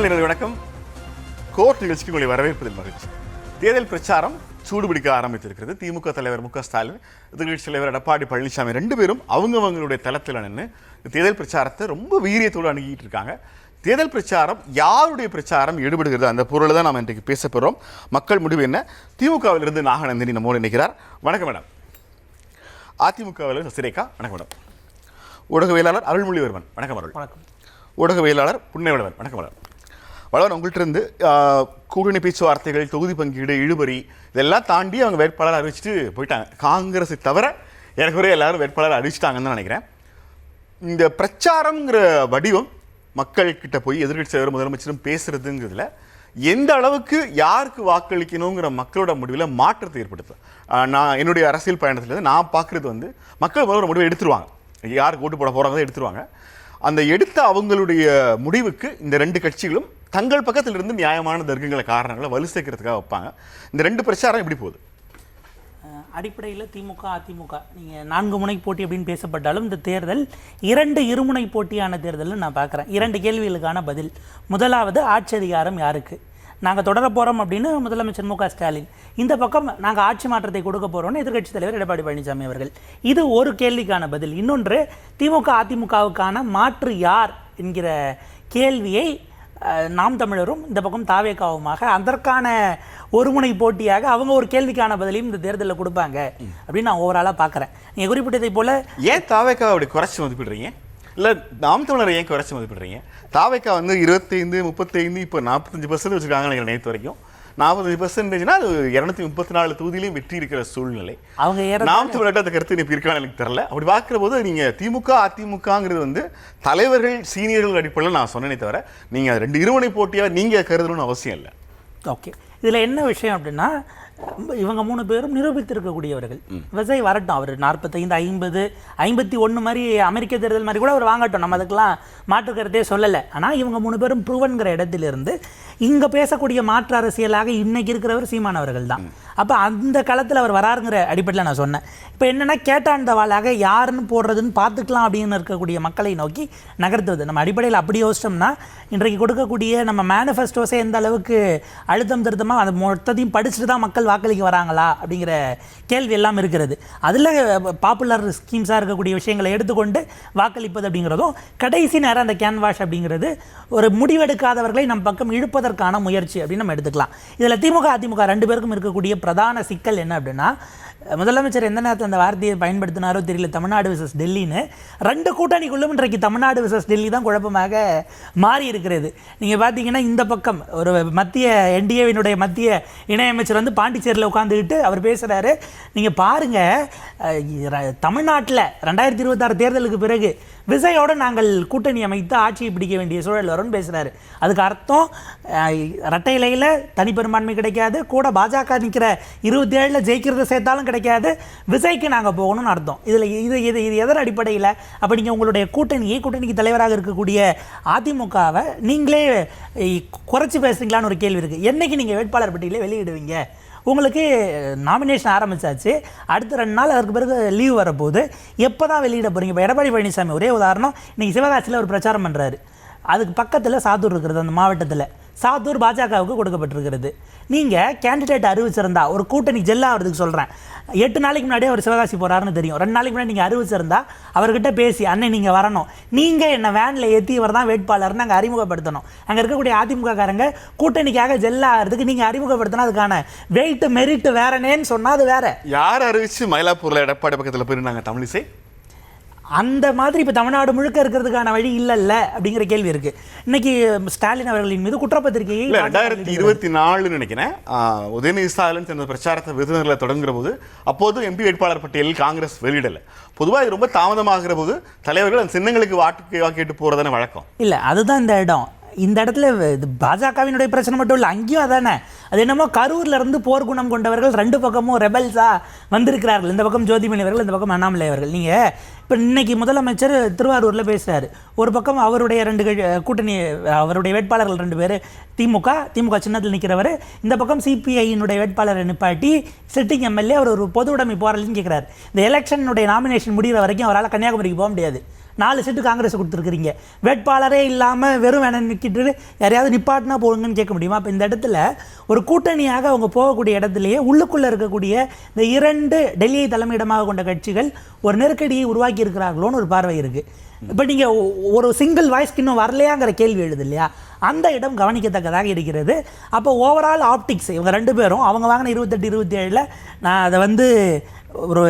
உங்கள் வணக்கம். கோர்ட் நிகழ்ச்சிக்கு உங்களை வரவேற்பதில் மகிழ்ச்சி. தேர்தல் பிரச்சாரம் சூடுபிடிக்க ஆரம்பித்திருக்கிறது. திமுக தலைவர் மு க ஸ்டாலின், எதிர்க்கட்சி தலைவர் எடப்பாடி பழனிசாமி ரெண்டு பேரும் அவங்களுடைய தளத்தில் நின்று தேர்தல் பிரச்சாரத்தை ரொம்ப வீரியத்தோடு அணுகிட்டு இருக்காங்க. தேர்தல் பிரச்சாரம் யாருடைய பிரச்சாரம் ஈடுபடுகிறது அந்த பொருளை தான் நாம் இன்றைக்கு பேச போகிறோம். மக்கள் முடிவு என்ன? திமுகவிலிருந்து நாகநந்தினி நம்மோடு நினைக்கிறார். வணக்கம் மேடம். அதிமுகவில் சசிரேகா, வணக்கம் மேடம். ஊடகவியலாளர் அருள்மொழிவர்மன், வணக்கம் அருள். வணக்கம். ஊடகவியலாளர் புன்னைவளவன், வணக்கம் வளவன். வளவன், உங்கள்கிட்ட இருந்து கூட்டணி பேச்சுவார்த்தைகள், தொகுதி பங்கீடு, இழுபறி இதெல்லாம் தாண்டி அவங்க வேட்பாளர் அறிவிச்சுட்டு போயிட்டாங்க. காங்கிரஸை தவிர எனக்கு எல்லாரும் வேட்பாளர் அறிவிச்சிட்டாங்கன்னு தான் நினைக்கிறேன். இந்த பிரச்சாரங்கிற வடிவம் மக்கள்கிட்ட போய் எதிர்கட்சி தலைவர் முதலமைச்சரும் பேசுறதுங்கிறதுல எந்த அளவுக்கு யாருக்கு வாக்களிக்கணுங்கிற மக்களோட முடிவில் மாற்றத்தை ஏற்படுத்தும். நான் என்னுடைய அரசியல் பயணத்தில் நான் பார்க்குறது மக்கள் முதல்ல ஒரு முடிவை எடுத்துருவாங்க. யாருக்கு ஓட்டு போட போகிறாங்க எடுத்துருவாங்க. அந்த எடுத்த அவங்களுடைய முடிவுக்கு இந்த ரெண்டு கட்சிகளும் தங்கள் பக்கத்தில் இருந்து நியாயமான தர்க்கங்களை காரணங்களை வலு சேர்க்கறதுக்காக வைப்பாங்க. இந்த ரெண்டு பிரச்சாரம் எப்படி போகுது? அடிப்படையில் திமுக அதிமுக நீங்கள் 4 முனை போட்டி அப்படின்னு பேசப்பட்டாலும் இந்த தேர்தல் 2 இருமுனை போட்டியான தேர்தல்னு நான் பார்க்குறேன். 2 கேள்விகளுக்கான பதில். முதலாவது, ஆட்சி அதிகாரம் யாருக்கு? நாங்கள் தொடர போகிறோம் அப்படின்னு முதலமைச்சர் மு க ஸ்டாலின், இந்த பக்கம் நாங்கள் ஆட்சி மாற்றத்தை கொடுக்க போகிறோம்னு எதிர்க்கட்சித் தலைவர் எடப்பாடி பழனிசாமி அவர்கள். இது ஒரு கேள்விக்கான பதில். இன்னொன்று, திமுக அதிமுகவுக்கான மாற்று யார் என்கிற கேள்வியை நாம் தமிழரும் இந்த பக்கம் தாவேகாவுமாக அதற்கான ஒருமுனை போட்டியாக அவங்க ஒரு கேள்விக்கான பதிலையும் இந்த தேர்தலில் கொடுப்பாங்க அப்படின்னு நான் ஓவராலாக பார்க்குறேன். நீங்கள் குறிப்பிட்டதை போல் ஏன் தாவேகா அப்படி குறைச்சி மதிப்பிடுறீங்க? இல்லை நாம் தமிழரை ஏன் குறைச்சி மதிப்பிடுறீங்க? தாவேகா 25, 35, இப்போ 45% வச்சுருக்காங்க நேற்று வரைக்கும். 45%னா அது 234 தொகுதியிலையும் வெற்றி இருக்கிற சூழ்நிலை. அவங்க நாம் தமிழர்கிட்ட அந்த கருத்து இப்போ இருக்கான்னு எனக்கு தெரியல. அப்படி பார்க்குற போது நீங்கள் திமுக அதிமுகங்கிறது தலைவர்கள் சீனியர்கள் அடிப்படையில் நான் சொன்னேனே தவிர நீங்கள் 2 இருமுனை போட்டியாக நீங்கள் கருதணும்னு அவசியம் இல்லை. ஓகே, இதில் என்ன விஷயம் அப்படின்னா, இவங்க 3 பேரும் நிரூபித்திருக்கக்கூடியவர்கள். விஜய் வரட்டும், அவர் 45, 50, 51 மாதிரி அமெரிக்க தேர்தல் மாதிரி கூட அவர் வாங்கட்டும், நம்ம அதுக்கெல்லாம் மாற்று கருத்தே சொல்லலை. ஆனால் இவங்க 3 பேரும் ப்ரூவன்கிற இடத்திலிருந்து இங்கே பேசக்கூடிய மாற்று அரசியலாக இன்னைக்கு இருக்கிறவர் சீமானவர்கள் தான். அப்போ அந்த களத்தில் அவர் வராருங்கிற அடிப்படையில் நான் சொன்னேன். இப்போ என்னென்னா, கேட்டாண்டவாளாக யாருன்னு போடுறதுன்னு பார்த்துக்கலாம் அப்படின்னு இருக்கக்கூடிய மக்களை நோக்கி நகர்த்துவது. நம்ம அடிப்படையில் அப்படி யோசிச்சோம்னா இன்றைக்கு கொடுக்கக்கூடிய நம்ம மேனிஃபெஸ்டோஸே எந்த அளவுக்கு அழுத்தம் திருத்தமாக அந்த மொத்தத்தையும் படிச்சுட்டு தான் மக்கள் வாக்களிக்க வராங்களா அப்படிங்கிற கேள்வி எல்லாம் இருக்கிறது. அதில் பாப்புலர் ஸ்கீம்ஸாக இருக்கக்கூடிய விஷயங்களை எடுத்துக்கொண்டு வாக்களிப்பது அப்படிங்கிறதும் கடைசி நேரம் அந்த கேன்வாஷ் அப்படிங்கிறது ஒரு முடிவெடுக்காதவர்களை நம் பக்கம் இழுப்பதற்கான முயற்சி அப்படின்னு நம்ம எடுத்துக்கலாம். இதில் திமுக அதிமுக 2 பேருக்கும் இருக்கக்கூடிய பிரதான சிக்கல் என்ன அப்படின்னா, முதலமைச்சர் எந்த நேரத்தில் அந்த வார்த்தையை பயன்படுத்தினாரோ தெரியல, தமிழ்நாடு விசஸ் டெல்லின்னு. 2 கூட்டணிக்குள்ளும் இன்றைக்கு தமிழ்நாடு விசஸ் டெல்லி தான் குழப்பமாக மாறி இருக்கிறது. நீங்கள் பார்த்தீங்கன்னா, இந்த பக்கம் ஒரு மத்திய என்டிஏவினுடைய மத்திய இணையமைச்சர் பாண்டிச்சேரியில் உட்காந்துக்கிட்டு அவர் பேசுகிறாரு. நீங்கள் பாருங்கள், தமிழ்நாட்டில் 2026 தேர்தலுக்கு பிறகு விஜயோடு நாங்கள் கூட்டணி அமைத்து ஆட்சியை பிடிக்க வேண்டிய சூழல் வரும்னு பேசுகிறாரு. அதுக்கு அர்த்தம் இரட்டை இலையில் தனிப்பெரும்பான்மை கிடைக்காது, கூட பாஜக நிற்கிற 27 ஜெயிக்கிறத சேர்த்தாலும் கிடைக்காது, விஜய்க்கு நாங்கள் போகணும்னு அர்த்தம். இது எதன் அடிப்படையில்? அப்போ நீங்கள் உங்களுடைய கூட்டணிக்கு தலைவராக இருக்கக்கூடிய அதிமுகவை நீங்களே குறைச்சி பேசுறீங்களான்னு ஒரு கேள்வி இருக்குது. என்றைக்கு நீங்கள் வேட்பாளர் பட்டியலை வெளியிடுவீங்க? உங்களுக்கு நாமினேஷன் ஆரம்பித்தாச்சு, அடுத்த 2 நாள் அதற்கு பிறகு லீவ் வரப்போகுது, எப்போ தான் வெளியிட போகிறீங்க? இப்போ எடப்பாடி பழனிசாமி ஒரே உதாரணம், இன்றைக்கி சிவகாசியில் ஒரு பிரச்சாரம் பண்ணுறாரு. அதுக்கு பக்கத்தில் சாத்தூர் இருக்கிறது, அந்த மாவட்டத்தில் சாத்தூர் பாஜகவுக்கு கொடுக்கப்பட்டிருக்கிறது. நீங்கள் கேண்டிடேட் அறிவிச்சிருந்தா, ஒரு கூட்டணி ஜெல்லாகிறதுக்கு சொல்கிறேன், 8 நாளைக்கு முன்னாடியே அவர் சிவகாசி போகிறாருன்னு தெரியும். 2 நாளைக்கு முன்னாடி நீங்கள் அறிவிச்சிருந்தா அவர்கிட்ட பேசி, அன்னை நீங்கள் வரணும், நீங்கள் என்ன வேனில் ஏற்றி இவர் தான் வேட்பாளர்னு அங்கே அறிமுகப்படுத்தணும். அங்கே இருக்கக்கூடிய அதிமுக காரங்க கூட்டணிக்காக ஜெல்லாகிறதுக்கு நீங்கள் அறிமுகப்படுத்தினா அதுக்கான வெயிட் மெரிட் வேறனேன்னு சொன்னால் அது வேற. யார் அறிவிச்சு மயிலாப்பூரில் எடப்பாடி பக்கத்தில் போயிருந்தாங்க தமிழிசை? அந்த மாதிரி இப்போ தமிழ்நாடு முழுக்க இருக்கிறதுக்கான வழி இல்லைல்ல அப்படிங்கிற கேள்வி இருக்குது. இன்னைக்கு ஸ்டாலின் அவர்களின் மீது குற்றப்பத்திரிகையை 2024 நினைக்கிறேன் உதயநிதி ஸ்டாலின் தனது பிரச்சாரத்தை விருதுநகரில் தொடங்குற போது அப்போது எம்பி வேட்பாளர் பட்டியலில் காங்கிரஸ் வெளியிடலை. பொதுவாக ரொம்ப தாமதமாகிற போது தலைவர்கள் அந்த சின்னங்களுக்கு வாக்கிட்டு போகிறதான வழக்கம் இல்லை. அதுதான் இந்த இடத்துல பாஜகவினுடைய பிரச்சனை மட்டும் இல்லை, அங்கேயும் அதானே. அது என்னமோ கரூரில் இருந்து போர்க்குணம் கொண்டவர்கள் 2 பக்கமும் ரெபல்ஸாக வந்திருக்கிறார்கள். இந்த பக்கம் ஜோதிமணி அவர்கள், இந்த பக்கம் அண்ணாமலை அவர்கள். நீங்கள் இப்போ இன்னைக்கு முதலமைச்சர் திருவாரூரில் பேசுகிறாரு. ஒரு பக்கம் அவருடைய 2 கூட்டணி, அவருடைய வேட்பாளர்கள் 2 பேர் திமுக சின்னத்தில் நிற்கிறவர், இந்த பக்கம் சிபிஐயினுடைய வேட்பாளரை நிப்பாட்டி சிட்டிங் எம்எல்ஏ அவர் ஒரு பொது உடைமை போராளின்னு கேட்குறாரு. இந்த எலெக்ஷனுடைய நாமினேஷன் முடிகிற வரைக்கும் அவரால் கன்னியாகுமரிக்கு போக முடியாது. 4 சீட்டு காங்கிரஸ் கொடுத்துருக்குறீங்க. வேட்பாளரே இல்லாமல் வெறும் வேணாம் நிற்கிட்டு யாரையாவது நிப்பாட்டினா போடுங்கன்னு கேட்க முடியுமா? அப்போ இந்த இடத்துல ஒரு கூட்டணியாக அவங்க போகக்கூடிய இடத்துலையே உள்ளுக்குள்ளே இருக்கக்கூடிய இந்த 2 டெல்லியை தலைமையிடமாக கொண்ட கட்சிகள் ஒரு நெருக்கடியை உருவாக்கி இருக்கிறார்களோன்னு ஒரு பார்வை இருக்குது. இப்போ நீங்கள் ஒரு சிங்கிள் வாய்ஸ்க்கு இன்னும் வரலையாங்கிற கேள்வி எழுது இல்லையா? அந்த இடம் கவனிக்கத்தக்கதாக இருக்கிறது. அப்போ ஓவரால் ஆப்டிக்ஸ் இவங்க 2 பேரும் அவங்க வாங்கின 28-27 நான் அதை வந்து ஒரு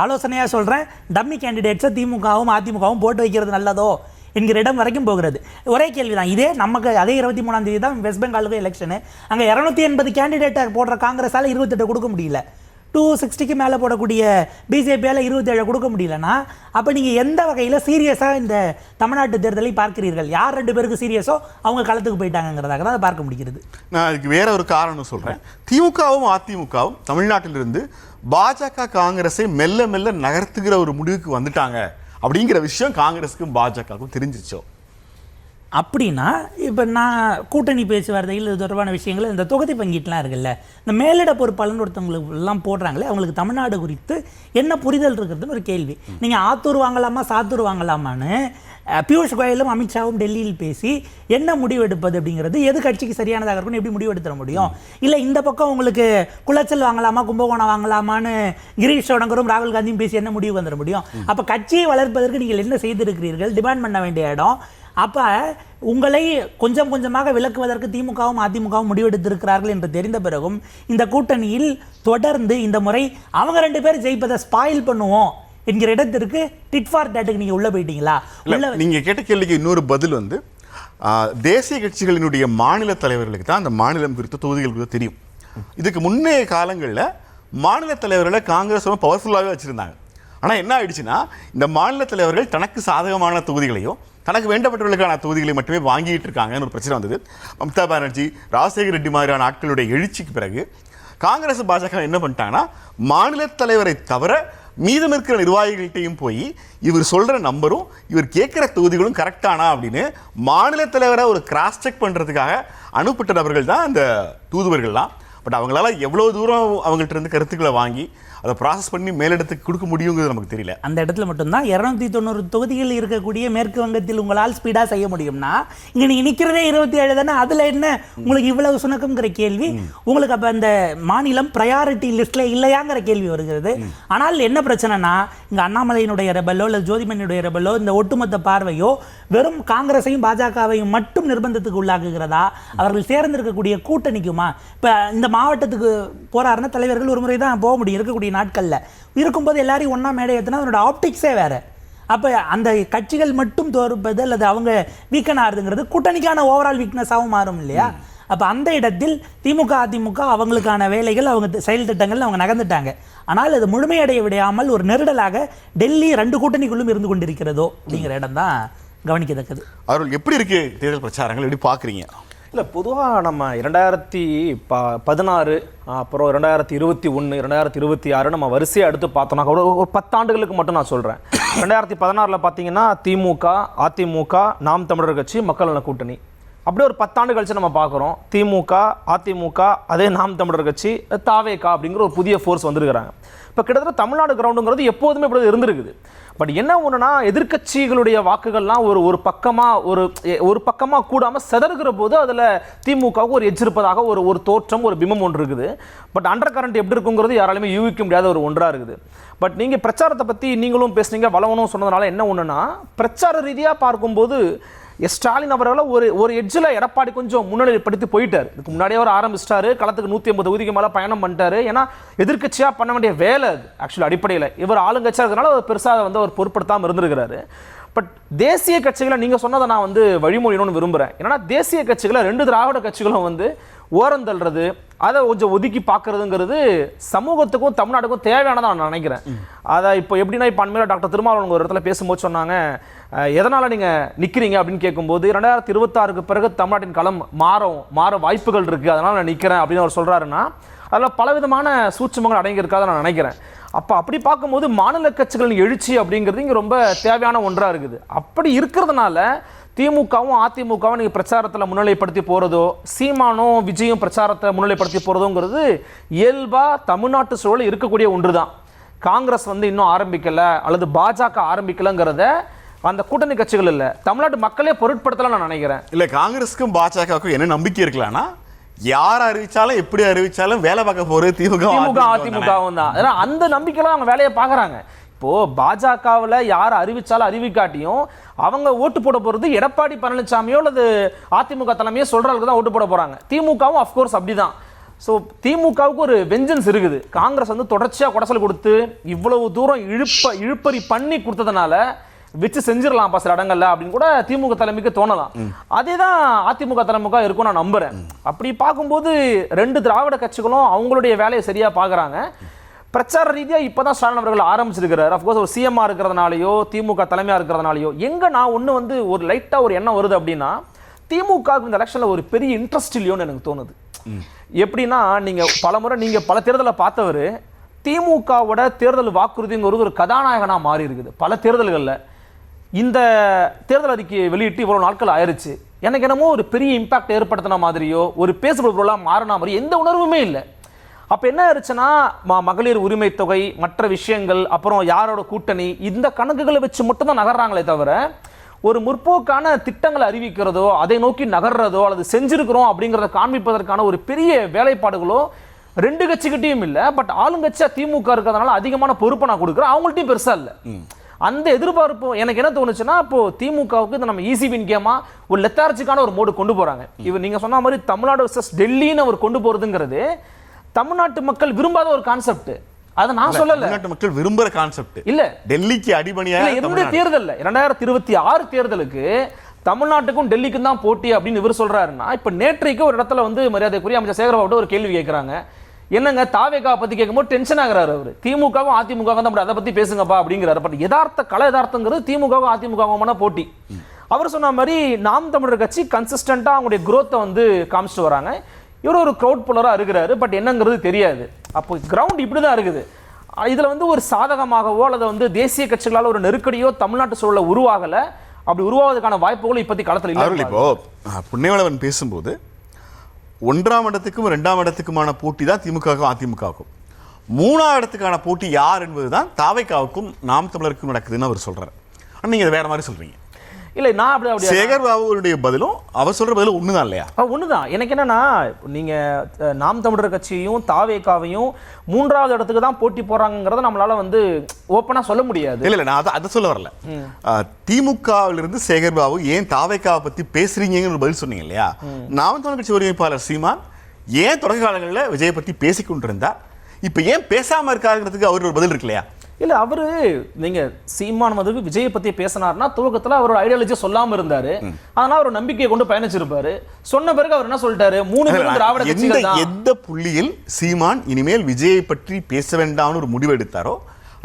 ஆலோசனையாக சொல்கிறேன், டம்மி கேண்டிடேட்ஸை திமுகவும் அதிமுகவும் போட்டு வைக்கிறது நல்லதோ என்கிற இடம் வரைக்கும் போகிறது. ஒரே கேள்வி தான் இதே. நமக்கு அதே 23ஆம் தேதி தான் வெஸ்ட் பெங்காலுக்கு எலெக்ஷனு. அங்கே 280 கேண்டிடேட்டை போடுற காங்கிரஸால் 28 கொடுக்க முடியல. 260க்கு மேலே போடக்கூடிய பிஜேபியால் 27 கொடுக்க முடியலன்னா அப்போ நீங்கள் எந்த வகையில் சீரியஸாக இந்த தமிழ்நாட்டு தேர்தலை பார்க்கிறீர்கள்? யார் 2 பேருக்கு சீரியஸோ அவங்க களத்துக்கு போயிட்டாங்கிறதாக தான் அதை பார்க்க முடிகிறது. நான் அதுக்கு வேற ஒரு காரணம் சொல்கிறேன். திமுகவும் அதிமுகவும் தமிழ்நாட்டிலிருந்து பாஜக காங்கிரஸை மெல்ல மெல்ல நகர்த்துகிற ஒரு முடிவுக்கு வந்துட்டாங்க அப்படிங்கிற விஷயம் காங்கிரஸுக்கும் பாஜகவுக்கும் தெரிஞ்சிச்சோ? அப்படின்னா இப்போ நான் கூட்டணி பேச்சுவார்த்தைகள் இது தொடர்பான விஷயங்கள் இந்த தொகுதி பங்கீட்டுலாம் இருக்குல்ல, இந்த மேலிட பொறுப்பாளர்னு ஒருத்தவங்களுக்கு எல்லாம் போடுறாங்களே, அவங்களுக்கு தமிழ்நாடு குறித்து என்ன புரிதல் இருக்கிறதுன்னு ஒரு கேள்வி. நீங்கள் ஆத்தூர் வாங்கலாமா சாத்தூர் வாங்கலாமான்னு பியூஷ் கோயலும் அமித்ஷாவும் டெல்லியில் பேசி என்ன முடிவு எடுப்பது அப்படிங்கிறது எது கட்சிக்கு சரியானதாக இருக்குன்னு எப்படி முடிவு எடுத்துட முடியும்? இல்லை இந்த பக்கம் உங்களுக்கு குளச்சல் வாங்கலாமா கும்பகோணம் வாங்கலாமான்னு கிரீஷ் சோடங்கரும் ராகுல் காந்தியும் பேசி என்ன முடிவு வந்துட முடியும்? அப்போ கட்சியை வளர்ப்பதற்கு நீங்கள் என்ன செய்திருக்கிறீர்கள்? டிமாண்ட் பண்ண வேண்டிய இடம். அப்போ உங்களை கொஞ்சம் கொஞ்சமாக விலக்குவதற்கு திமுகவும் அதிமுகவும் முடிவெடுத்திருக்கிறார்கள் என்று தெரிந்த பிறகும் இந்த கூட்டணியில் தொடர்ந்து இந்த முறை அவங்க 2 பேர் ஜெயிப்பதை ஸ்பாயில் பண்ணுவோம் என்கிற இடத்திற்கு டிட் ஃபார் டேட்டுக்கு நீங்கள் உள்ளே போயிட்டீங்களா? நீங்கள் கேட்ட கேள்விக்கு இன்னொரு பதில் வந்து தேசிய கட்சிகளினுடைய மாநில தலைவர்களுக்கு தான் அந்த மாநிலம் குறித்த தொகுதிகள் குறித்து தெரியும். இதுக்கு முன்னைய காலங்களில் மாநில தலைவர்களை காங்கிரஸ் ரொம்ப பவர்ஃபுல்லாகவே வச்சுருந்தாங்க. ஆனால் என்ன ஆயிடுச்சுன்னா இந்த மாநில தலைவர்கள் தனக்கு சாதகமான தொகுதிகளையும் தனக்கு வேண்டப்பட்டவர்களுக்கான தொகுதிகளை மட்டுமே வாங்கிட்டு இருக்காங்கன்னு ஒரு பிரச்சனை வந்தது. மம்தா பானர்ஜி, ராஜசேகர் ரெட்டி மாதிரியான ஆட்களுடைய எழுச்சிக்கு பிறகு காங்கிரஸ் பாஜக என்ன பண்ணிட்டாங்கன்னா மாநில தலைவரை தவிர மீதம் இருக்கிற நிர்வாகிகள்கிட்டையும் போய் இவர் சொல்கிற நம்பரும் இவர் கேட்குற தொகுதிகளும் கரெக்டானா அப்படின்னு மாநில தலைவரை ஒரு கிராஸ் செக் பண்ணுறதுக்காக அனுப்பப்பட்ட நபர்கள் தான் அந்த தூதுவர்கள்லாம். பட் அவங்களால எவ்வளோ தூரம் அவங்கள்ட்ட இருந்து கருத்துக்களை வாங்கி அதை ப்ராசஸ் பண்ணி மேலிடத்துக்கு கொடுக்க முடியுங்கிறது நமக்கு தெரியல. அந்த இடத்துல மட்டும்தான் 290 தொகுதிகள் இருக்கக்கூடிய மேற்கு வங்கத்தில் உங்களால் ஸ்பீடாக செய்ய முடியும்னா இங்கே நீங்கள் நிற்கிறதே 27 தானே, அதில் என்ன உங்களுக்கு இவ்வளவு சுணக்கம்ங்கிற கேள்வி உங்களுக்கு அப்போ அந்த மாநிலம் ப்ரையாரிட்டி லிஸ்ட்டில் இல்லையாங்கிற கேள்வி வருகிறது. ஆனால் என்ன பிரச்சனைனா இங்கே அண்ணாமலையினுடைய ரெபலோ இல்லை ஜோதிமணியுடைய ரெபலோ இந்த ஒட்டுமொத்த பார்வையோ வெறும் காங்கிரஸையும் பாஜகவையும் மட்டும் நிர்பந்தத்துக்கு உள்ளாக்குகிறதா? அவர்கள் சேர்ந்திருக்கக்கூடிய கூட்டணிக்குமா? இப்போ இந்த மாவட்டத்துக்கு போறாருன்னா தலைவர்கள் ஒரு முறை தான் போக முடியும் இருக்கக்கூடிய நாட்களில் இருக்கும்போது எல்லாரையும் ஒன்றா மேடை ஏற்றினா அதனோட ஆப்டிக்ஸே வேறு. அப்போ அந்த கட்சிகள் மட்டும் தோற்பது அல்லது அவங்க வீக்கன் ஆகுதுங்கிறது கூட்டணிக்கான ஓவரால் வீக்னஸாகவும் மாறும் இல்லையா? அப்போ அந்த இடத்தில் திமுக அதிமுக அவங்களுக்கான வேலைகள் அவங்க செயல் திட்டங்கள் அவங்க நகர்ந்துட்டாங்க. ஆனால் அது முழுமையடைய விடாமல் ஒரு நெருடலாக டெல்லி 2 கூட்டணிக்குள்ளும் இருந்து கொண்டிருக்கிறதோ அப்படிங்கிற இடம் தான் கவனிக்கத்தக்கது. அவர்கள் எப்படி இருக்கு தேர்தல் பிரச்சாரங்கள் எப்படி பார்க்குறீங்க? இல்லை, பொதுவாக நம்ம 2016 அப்புறம் 2021 2026 நம்ம வரிசையாக எடுத்து பார்த்தோம்னா கூட ஒரு 10 ஆண்டுகளுக்கு மட்டும் நான் சொல்கிறேன். 2016 பார்த்தீங்கன்னா திமுக, அதிமுக, நாம் தமிழர் கட்சி, மக்கள் நல கூட்டணி. அப்படியே ஒரு 10 ஆண்டு கழிச்சு நம்ம பார்க்குறோம் திமுக, அதிமுக, அதே நாம் தமிழர் கட்சி, தாவேகா அப்படிங்கிற ஒரு புதிய ஃபோர்ஸ் வந்துருக்கிறாங்க. இப்போ கிட்டத்தட்ட தமிழ்நாடு கிரவுண்டுங்கிறது எப்போதுமே இப்படி இருந்திருக்குது. பட் என்ன ஒன்றுனா எதிர்கட்சிகளுடைய வாக்குகள்லாம் ஒரு பக்கமாக கூடாமல் செதறுகிற போது அதில் திமுகவுக்கு ஒரு எட்ஜ் இருப்பதாக ஒரு தோற்றம், ஒரு பிம்பம் ஒன்று இருக்குது. பட் அண்டர் கரண்ட் எப்படி இருக்குங்கிறது யாராலுமே யூகிக்க முடியாத ஒரு ஒன்றாக இருக்குது. பட் நீங்கள் பிரச்சாரத்தை பற்றி நீங்களும் பேசுனீங்க, வளவனும் சொன்னதுனால என்ன ஒன்றுனா பிரச்சார ரீதியாக பார்க்கும்போது ஸ்டாலின் அவர்களை ஒரு எட்ஜில் எடப்பாடி கொஞ்சம் முன்னிலைப்படுத்தி போயிட்டார். இதுக்கு முன்னாடியே அவர் ஆரம்பிச்சிட்டாரு, களத்துக்கு 180 தொகுதிக்கு மேலே பயணம் பண்ணிட்டாரு. ஏன்னா எதிர்கட்சியாக பண்ண வேண்டிய வேலை அது ஆக்சுவலி அடிப்படையில். இவர் ஆளுங்கட்சியாக இருக்கிறதுனால அவர் பெருசாக அவர் பொருட்படுத்தாமல் இருந்திருக்கிறாரு. பட் தேசிய கட்சிகளை நீங்கள் சொன்னதை நான் வழிமொழியணும்னு விரும்புகிறேன். ஏன்னா தேசிய கட்சிகளை 2 திராவிட கட்சிகளும் ஓரந்தள்ளுறது, அதை கொஞ்சம் ஒதுக்கி பார்க்கறதுங்கிறது சமூகத்துக்கும் தமிழ்நாட்டுக்கும் தேவையானதான் நான் நினைக்கிறேன். அதை இப்போ எப்படின்னா இப்போ அண்மையில் டாக்டர் திருமாவளவன் ஒரு இடத்துல பேசும்போது சொன்னாங்க, எதனால் நீங்கள் நிற்கிறீங்க அப்படின்னு கேட்கும்போது 2026 பிறகு தமிழ்நாட்டின் களம் மாற வாய்ப்புகள் இருக்குது, அதனால் நான் நிற்கிறேன் அப்படின்னு அவர் சொல்கிறாருன்னா அதில் பலவிதமான சூட்சுமங்கள் அடங்கியிருக்காத நான் நினைக்கிறேன். அப்போ அப்படி பார்க்கும்போது மாநில கட்சிகளின் எழுச்சி அப்படிங்கிறது இங்கே ரொம்ப தேவையான ஒன்றாக இருக்குது. அப்படி இருக்கிறதுனால திமுகவும் அதிமுகவும் நீங்கள் பிரச்சாரத்தில் முன்னிலைப்படுத்தி போகிறதோ, சீமானும் விஜயும் பிரச்சாரத்தை முன்னிலைப்படுத்தி போகிறதோங்கிறது இயல்பாக தமிழ்நாட்டு சூழல் இருக்கக்கூடிய ஒன்று தான். காங்கிரஸ் இன்னும் ஆரம்பிக்கலை அல்லது பாஜக ஆரம்பிக்கலைங்கிறத அந்த கூட்டணி கட்சிகள் இல்ல, தமிழ்நாட்டு மக்களே பொருட்படுத்தலாம் நான் நினைக்கிறேன். இல்ல காங்கிரஸுக்கும் பாஜகவுக்கும் என்ன நம்பிக்கை இருக்கலாம்னா, யார் அறிவிச்சாலும் எப்படி அறிவிச்சாலும் வேலை பார்க்க போறது திமுக அதிமுகவும் தான். அதனால அந்த நம்பிக்கையில அவங்க வேலையை பாக்குறாங்க. இப்போ பாஜகவில் யார் அறிவிச்சாலும் அறிவிக்காட்டியும் அவங்க ஓட்டு போட போறது எடப்பாடி பழனிசாமியோ அல்லது அதிமுக தலைமையோ சொல்றவங்களுக்கு தான் ஓட்டு போட போறாங்க. திமுகவும் அஃப்கோர்ஸ் அப்படிதான். ஸோ திமுகவுக்கு ஒரு வெஞ்சன்ஸ் இருக்குது. காங்கிரஸ் வந்து தொடர்ச்சியாக குடசல் கொடுத்து இவ்வளவு தூரம் இழுப்பறி பண்ணி கொடுத்ததுனால வச்சு செஞ்சிடலாம்ப்பா சில இடங்கள்ல அப்படின்னு கூட திமுக தலைமைக்கு தோணலாம். அதே தான் அதிமுக தலைமுக இருக்கும் நான் நம்புறேன். அப்படி பார்க்கும்போது ரெண்டு திராவிட கட்சிகளும் அவங்களுடைய வேலையை சரியா பார்க்குறாங்க. பிரச்சார ரீதியாக இப்போதான் ஸ்டாலின் அவர்கள் ஆரம்பிச்சிருக்கிறார். அஃப்கோர்ஸ் ஒரு சிஎம்ஆ இருக்கிறதுனாலையோ திமுக தலைமையாக இருக்கிறதுனாலையோ எங்கே நான் ஒன்று வந்து ஒரு லைட்டாக ஒரு எண்ணம் வருது அப்படின்னா, திமுகவுக்கு இந்த எலெக்ஷனில் ஒரு பெரிய இன்ட்ரெஸ்ட் இல்லையோன்னு எனக்கு தோணுது. எப்படின்னா, நீங்கள் பல தேர்தலை பார்த்தவர், திமுகவோட தேர்தல் வாக்குறுதிங்கிறது ஒரு கதாநாயகனாக மாறி இருக்குது பல தேர்தல்களில். இந்த தேர்தல் அறிக்கையை வெளியிட்டு இவ்வளோ நாட்கள் ஆயிடுச்சு. எனக்கு என்னமோ ஒரு பெரிய இம்பாக்ட் ஏற்படுத்தின மாதிரியோ ஒரு பேசுபொருள் பொருளாக மாறின மாதிரி எந்த உணர்வுமே இல்லை. அப்போ என்ன ஆயிடுச்சுன்னா, மகளிர் உரிமை தொகை, மற்ற விஷயங்கள், அப்புறம் யாரோட கூட்டணி, இந்த கணக்குகளை வச்சு மட்டும்தான் நகர்றாங்களே தவிர ஒரு முற்போக்கான திட்டங்களை அறிவிக்கிறதோ அதை நோக்கி நகர்றதோ அல்லது செஞ்சிருக்கிறோம் அப்படிங்கிறத காண்பிப்பதற்கான ஒரு பெரிய வேலைப்பாடுகளோ ரெண்டு கட்சிக்கிட்டையும் இல்லை. பட் ஆளுங்கட்சியா திமுக இருக்கிறதுனால அதிகமான பொறுப்பை நான் கொடுக்குறேன், அவங்கள்ட்டையும் பெருசா இல்லை. அந்த எதிர்பார்ப்பு எனக்கு என்ன தோணுச்சுன்னா, இப்போ திமுகவுக்கு இதை நம்ம ஈஸி வின் கேமா ஒரு லெத்தார்ஜிக்கான ஒரு மோடு கொண்டு போறாங்க. இவர் நீங்க சொன்ன மாதிரி தமிழ்நாடு வர்சஸ் டெல்லின்னு அவர் கொண்டு போறதுங்கிறது தமிழ்நாட்டு மக்கள் விரும்பாத ஒரு கான்செப்ட். அதை நான் சொல்லல, தமிழ்நாட்டு மக்கள் விரும்புற கான்செப்ட் இல்ல. டெல்லிக்கு அடிபணியா எந்த தேர்தல்ல 2026 தேர்தலுக்கு தமிழ்நாட்டுக்கும் டெல்லிக்கும் தான் போட்டி அப்படின்னு இவர் சொல்றாருன்னா, இப்ப நேற்றைக்கு ஒரு இடத்துல வந்து மரியாதைக்குரிய அமைச்சர் சேகர்பாபு ஒரு கேள்வி கேட்கறாங்க. என்னங்க தாவேகா பத்தி கேட்கும்போது டென்ஷன் ஆகுறாரு அவர். திமுகவும் அதிமுகவும் தான் அதை பத்தி பேசுங்கப்பா அப்படிங்கிறாரு. பட் யதார்த்தங்கிறது திமுகவும் அதிமுகவும் போட்டி. அவர் சொன்ன மாதிரி நாம் தமிழர் கட்சி கன்சிஸ்டண்டா அவங்களுடைய குரோத்தை வந்து காமிச்சிட்டு வராங்க. இவர் ஒரு க்ரௌட் புல்லராக இருக்கிறாரு. பட் என்னங்கிறது தெரியாது. அப்போ கிரவுண்ட் இப்படி தான் இருக்குது. இதில் வந்து ஒரு சாதகமாகவோ அல்லது வந்து தேசிய கட்சிகளால் ஒரு நெருக்கடியோ தமிழ்நாட்டு சூழலை உருவாகலை. அப்படி உருவாவதற்கான வாய்ப்புகளும் இப்போதைக்கு களத்தில் இல்லை. இப்போ புண்ணியவளவன் பேசும்போது 1ஆம் இடத்துக்கும் 2ஆம் இடத்துக்குமான போட்டி தான் திமுகவுக்கும் அதிமுகவுக்கும். 3ஆம் இடத்துக்கான போட்டி யார் என்பதுதான் தாவைக்காவுக்கும் நாம் தமிழருக்கும் நடக்குதுன்னு அவர் சொல்றாரு. ஆனால் நீங்கள் வேற மாதிரி சொல்றீங்க. இல்லை, நான் அப்படி சேகர் பாபுடைய பதிலும் அவர் சொல்ற பதிலும் ஒண்ணுதான் இல்லையா? ஒண்ணுதான். எனக்கு என்னன்னா, நீங்க நாம் தமிழர் கட்சியையும் தாவேகாவையும் 3ஆவது இடத்துக்கு தான் போட்டி போறாங்கிறத நம்மளால வந்து ஓப்பனா சொல்ல முடியாது. இல்ல நான் அதை சொல்ல வரல. திமுகவிலிருந்து சேகர் பாபு ஏன் தாவேகாவை பத்தி பேசுறீங்கன்னு பதில் சொன்னீங்க இல்லையா? நாம் தமிழர் கட்சி ஒருங்கிணைப்பாளர் சீமான் ஏன் தொடக்க காலங்களில் விஜயை பத்தி பேசிக்கொண்டிருந்தா இப்ப ஏன் பேசாம இருக்காருங்கிறதுக்கு அவர் ஒரு பதில் இருக்கு இல்லையா? இல்லை, அவரு நீங்க சீமான் வந்து விஜயை பத்தி பேசினார்னா துவக்கத்தில் அவரோட ஐடியாலஜி சொல்லாம இருந்தாரு. அதனால அவர் நம்பிக்கையை கொண்டு பயணிச்சிருப்பாரு. சொன்ன பிறகு அவர் என்ன சொல்லிட்டாரு, 3 பேரும் திராவிட கட்சிகள் தான். எந்த புள்ளியில் சீமான் இனிமேல் விஜயை பற்றி பேச வேண்டாம்னு ஒரு முடிவு எடுத்தாரோ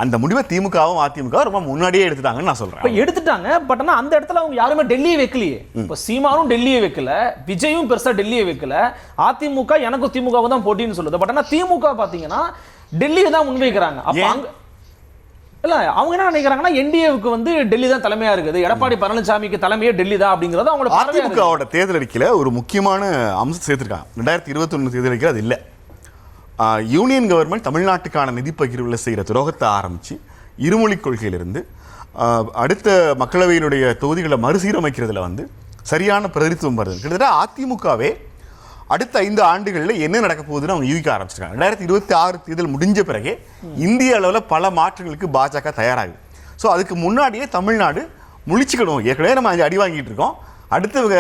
அந்த முடிவை திமுகவும் அதிமுக ரொம்ப முன்னாடியே எடுத்துட்டாங்கன்னு நான் சொல்றேன். இப்போ எடுத்துட்டாங்க. பட் ஆனால் அந்த இடத்துல அவங்க யாருமே டெல்லியை வைக்கலையே. இப்போ சீமானும் டெல்லியை வைக்கல, விஜயும் பெருசா டெல்லியை வைக்கல. அதிமுக எனக்கும் திமுகவும் தான் போட்டின்னு சொல்லுது. பட் ஆனால் திமுக பாத்தீங்கன்னா டெல்லியை தான் முன்வைக்கிறாங்க. அப்போ அங்க இல்ல அவங்க என்ன நினைக்கிறாங்கன்னா, என்டிஏவுக்கு வந்து டெல்லி தான் தலைமையா இருக்குது, எடப்பாடி பழனிசாமிக்கு தலைமையே டெல்லி தான் அப்படிங்கிறது அவங்களோட அதிமுகவோட தேர்தல் அறிக்கையில ஒரு முக்கியமான அம்சம் சேர்த்திருக்காங்க. 2021 தேர்தல் அறிக்கை அது இல்லை. யூனியன் கவர்மெண்ட் தமிழ்நாட்டுக்கான நிதி பகிர்வில் செய்கிற துரோகத்தை ஆரம்பிச்சு இருமொழிக் கொள்கையிலிருந்து அடுத்த மக்களவையினுடைய தொகுதிகளை மறுசீரமைக்கிறதுல வந்து சரியான பிரதிநிதித்துவம் வருது. கிட்டத்தட்ட அதிமுகவே அடுத்த 5 ஆண்டுகளில் என்ன நடக்க போகுதுன்னு அவங்க யூகிக்க ஆரம்பிச்சிருக்காங்க. 2026 தேர்தல் முடிஞ்ச பிறகு இந்திய அளவில் பல மாற்றங்களுக்கு பாஜக தயாராகுது. ஸோ அதுக்கு முன்னாடியே தமிழ்நாடு முழிச்சுக்கணும். ஏற்கனவே நம்ம அடி வாங்கிட்டு இருக்கோம். அடுத்தவங்க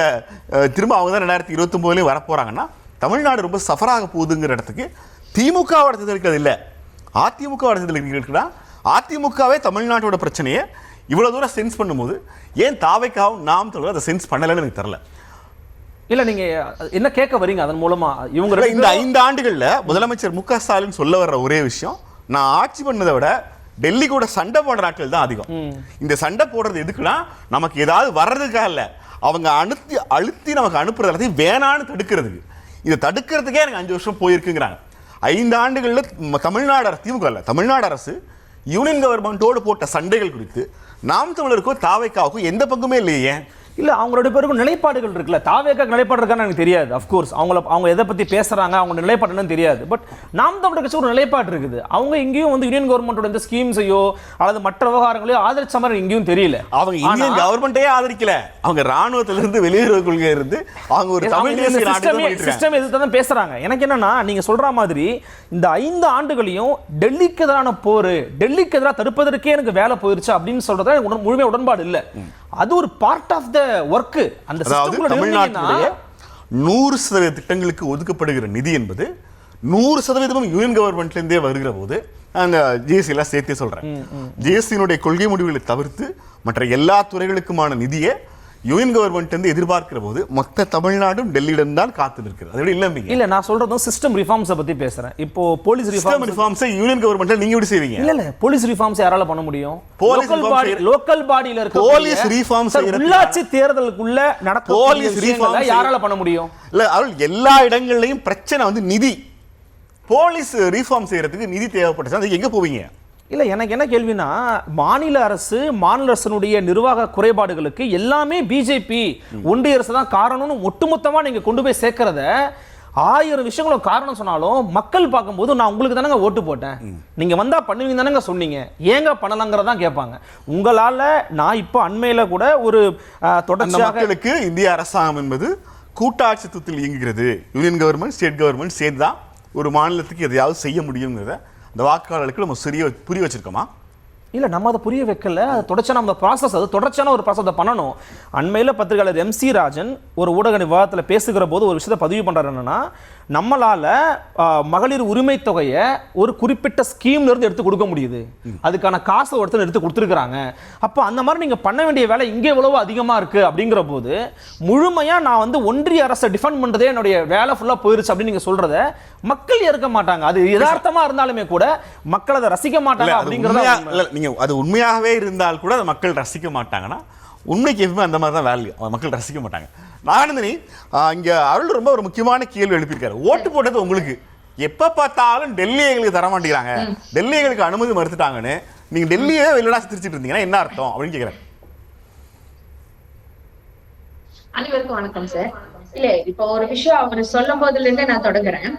திரும்ப அவங்க தான் 2029 வரப்போறாங்கன்னா தமிழ்நாடு ரொம்ப சஃபராக போகுதுங்கிற இடத்துக்கு திமுகவோட தேர்தல் இருக்கிறது இல்லை, அதிமுகவோட தேர்தல் இருக்குன்னா அதிமுகவே தமிழ்நாட்டோட பிரச்சனையை இவ்வளோ தூரம் சென்ஸ் பண்ணும்போது ஏன் தாவைக்காவும் நாம் தமிழர் அதை சென்ஸ் பண்ணலைன்னு எனக்கு தெரியல. இல்ல நீங்க என்ன கேட்க வரீங்க அதன் மூலமா? இவங்க இந்த 5 ஆண்டுகள்ல முதலமைச்சர் மு.க. ஸ்டாலின் சொல்ல வர்ற ஒரே விஷயம், நான் ஆட்சி பண்ணதை விட டெல்லி கூட சண்டை போடுற நாட்கள் தான் அதிகம். இந்த சண்டை போடுறது எதுக்குன்னா நமக்கு ஏதாவது வர்றதுக்காக இல்ல, அவங்க அழுத்தி நமக்கு அனுப்புறது எல்லாத்தையும் வேணான்னு தடுக்கிறதுக்கு. இதை தடுக்கிறதுக்கே எனக்கு 5 வருஷம் போயிருக்குங்கிறாங்க. 5 ஆண்டுகள்ல தமிழ்நாடு அரசு, திமுக இல்ல, தமிழ்நாடு அரசு யூனியன் கவர்மெண்டோடு போட்ட சண்டைகள் குறித்து நாம் தமிழருக்கோ தாவைக்காவுக்கும் எந்த பங்குமே இல்லையே. இல்ல அவங்க 2 பேருக்கும் நிலைப்பாடுகள் இருக்குல்ல. தாவேக நிலைப்பாடு இருக்கான்னு எனக்கு தெரியாது. அஃப்கோர்ஸ் அவங்க எதை பத்தி பேசுறாங்க, அவங்க நிலைப்பாடு என்னன்னு தெரியாது. பட் நாம் தமிழர் கட்சி ஒரு நிலைப்பாடு இருக்குது. அவங்க இங்கேயும் வந்து யூனியன் கவர்மெண்டோட இந்த ஸ்கீம்ஸையோ அல்லது மற்ற விவகாரங்களையோ ஆதரிச்ச மாதிரி இங்கேயும் தெரியல. அவங்க இந்தியன் கவர்மெண்ட்டே ஆதரிக்கல. அவங்க ராணுவத்திலிருந்து வெளியேற கொள்கை இருந்து அவங்க ஒரு தமிழ் சிஸ்டம் எதிர்த்து தான் பேசுறாங்க. எனக்கு என்னன்னா நீங்க சொல்ற மாதிரி இந்த 5 ஆண்டுகளையும் டெல்லிக்கு எதிரான போர், டெல்லிக்கு எதிராக தடுப்பதற்கே எனக்கு வேலை போயிருச்சு அப்படின்னு சொல்றத முழுமையாக உடன்பாடு இல்லை. அது ஒரு பார்ட் ஆஃப் த ஒர்க். அந்த தமிழ்நாட்டினுடைய 100% திட்டங்களுக்கு ஒதுக்கப்படுகிற நிதி என்பது 100% யூனியன் கவர்மெண்ட்ல இருந்தே வருகிற போது அந்த ஜிஎஸ்டி எல்லாம் சேர்த்தே சொல்றேன். ஜிஎஸ்டியினுடைய கொள்கை முடிவுகளை தவிர்த்து மற்ற எல்லா துறைகளுக்குமான நிதியை யூனியன் கவர்மெண்ட் வந்து எதிர்பார்க்கிற போது மொத்த தமிழ்நாடும் டெல்லியிடம் தான் காத்து நிற்கிறது. அது இல்ல இல்ல நான் சொல்றதும் சிஸ்டம் ரிஃபார்ம்ஸ் பத்தி பேசுறேன். இப்போ போலீஸ் ரிஃபார்ம்ஸ் யூனியன் கவர்மெண்ட்ல நீங்க எப்படி செய்வீங்க? இல்ல போலீஸ் ரிஃபார்ம்ஸ் யாரால பண்ண முடியும்? லோக்கல் பாடியில இருக்க போலீஸ் ரிஃபார்ம்ஸ் உள்ளாட்சி தேர்தலுக்குள்ள நடக்கும் போலீஸ் ரிஃபார்ம்ஸ் யாரால பண்ண முடியும்? இல்ல அவர்கள் எல்லா இடங்கள்லயும் பிரச்சனை வந்து நிதி. போலீஸ் ரிஃபார்ம் செய்யறதுக்கு நிதி தேவைப்பட்டுச்சு. அது எங்க போவீங்க? இல்லை எனக்கு என்ன கேள்வினா, மாநில அரசனுடைய நிர்வாக குறைபாடுகளுக்கு எல்லாமே பிஜேபி ஒன்றிய அரசு தான் காரணம்னு ஒட்டுமொத்தமாக நீங்கள் கொண்டு போய் சேர்க்கறத 1000 விஷயங்களும் காரணம் சொன்னாலும் மக்கள் பார்க்கும்போது நான் உங்களுக்கு தானங்க ஓட்டு போட்டேன், நீங்கள் வந்தால் பண்ணுவீங்க தானங்க சொன்னீங்க, ஏங்க பண்ணலாங்கிறதான் கேட்பாங்க. உங்களால் நான் இப்போ அண்மையில் கூட ஒரு தொடர்ச்சியாக மக்களுக்கு இந்திய அரசாங்கம் என்பது கூட்டாட்சித்துவத்தில் இயங்குகிறது. யூனியன் கவர்மெண்ட் ஸ்டேட் கவர்மெண்ட் சேர்த்து தான் ஒரு மாநிலத்துக்கு எதையாவது செய்ய முடியுங்கிறத இந்த வாக்காளர்களுக்கு நம்ம புரிய வச்சிருக்கோமா? இல்லை நம்ம அதை புரிய வைக்கல. அது தொடர்ச்சியான நம்ம ப்ராசஸ், அது தொடர்ச்சியான ஒரு ப்ராசஸ் அதை பண்ணணும். அண்மையில் பத்திரிகையாளர் MC ராஜன் ஒரு ஊடக விவாதத்தில் பேசுகிற போது ஒரு விஷயத்தை பதிவு பண்ணுறாரு. என்னன்னா, நம்மளால மகளிர் உரிமை தொகையை ஒரு குறிப்பிட்ட ஸ்கீம்ல இருந்து எடுத்து கொடுக்க முடியுது, அதுக்கான காசு ஒருத்தர் எடுத்து கொடுத்துருக்காங்க. அப்போ அந்த மாதிரி நீங்க பண்ண வேண்டிய வேலை இங்கே எவ்வளவோ அதிகமா இருக்கு. அப்படிங்கிற போது முழுமையா நான் வந்து ஒன்றிய அரசை டிஃபெண்ட் பண்றதே என்னுடைய வேலை ஃபுல்லா போயிருச்சு அப்படின்னு நீங்க சொல்றத மக்கள் ஏற்க மாட்டாங்க. அது யதார்த்தமா இருந்தாலுமே கூட மக்கள் அதை ரசிக்க மாட்டாங்க. அப்படிங்கிறத நீங்க அது உண்மையாகவே இருந்தால் கூட அதை மக்கள் ரசிக்க மாட்டாங்கன்னா உண்மைக்கு எப்பவுமே அந்த மாதிரி தான் வேல்யூ. மக்கள் ரசிக்க மாட்டாங்க. நாகநந்தினி இங்க அருள் ரொம்ப ஒரு முக்கியமான கேள்வி எழுப்பியிருக்காரு. ஓட்டு போட்டது உங்களுக்கு எப்ப பார்த்தாலும் டெல்லி எங்களுக்கு தர மாட்டேங்கிறாங்க, டெல்லி எங்களுக்கு அனுமதி மறுத்துட்டாங்கன்னு நீங்க டெல்லியே வெளியிடா சிரிச்சிட்டு இருந்தீங்கன்னா என்ன அர்த்தம் அப்படின்னு கேக்குறேன். அனைவருக்கும் வணக்கம் சார். இல்ல இப்ப ஒரு விஷயம் அவர் சொல்லும் போதுல இருந்து நான் தொடங்குறேன்.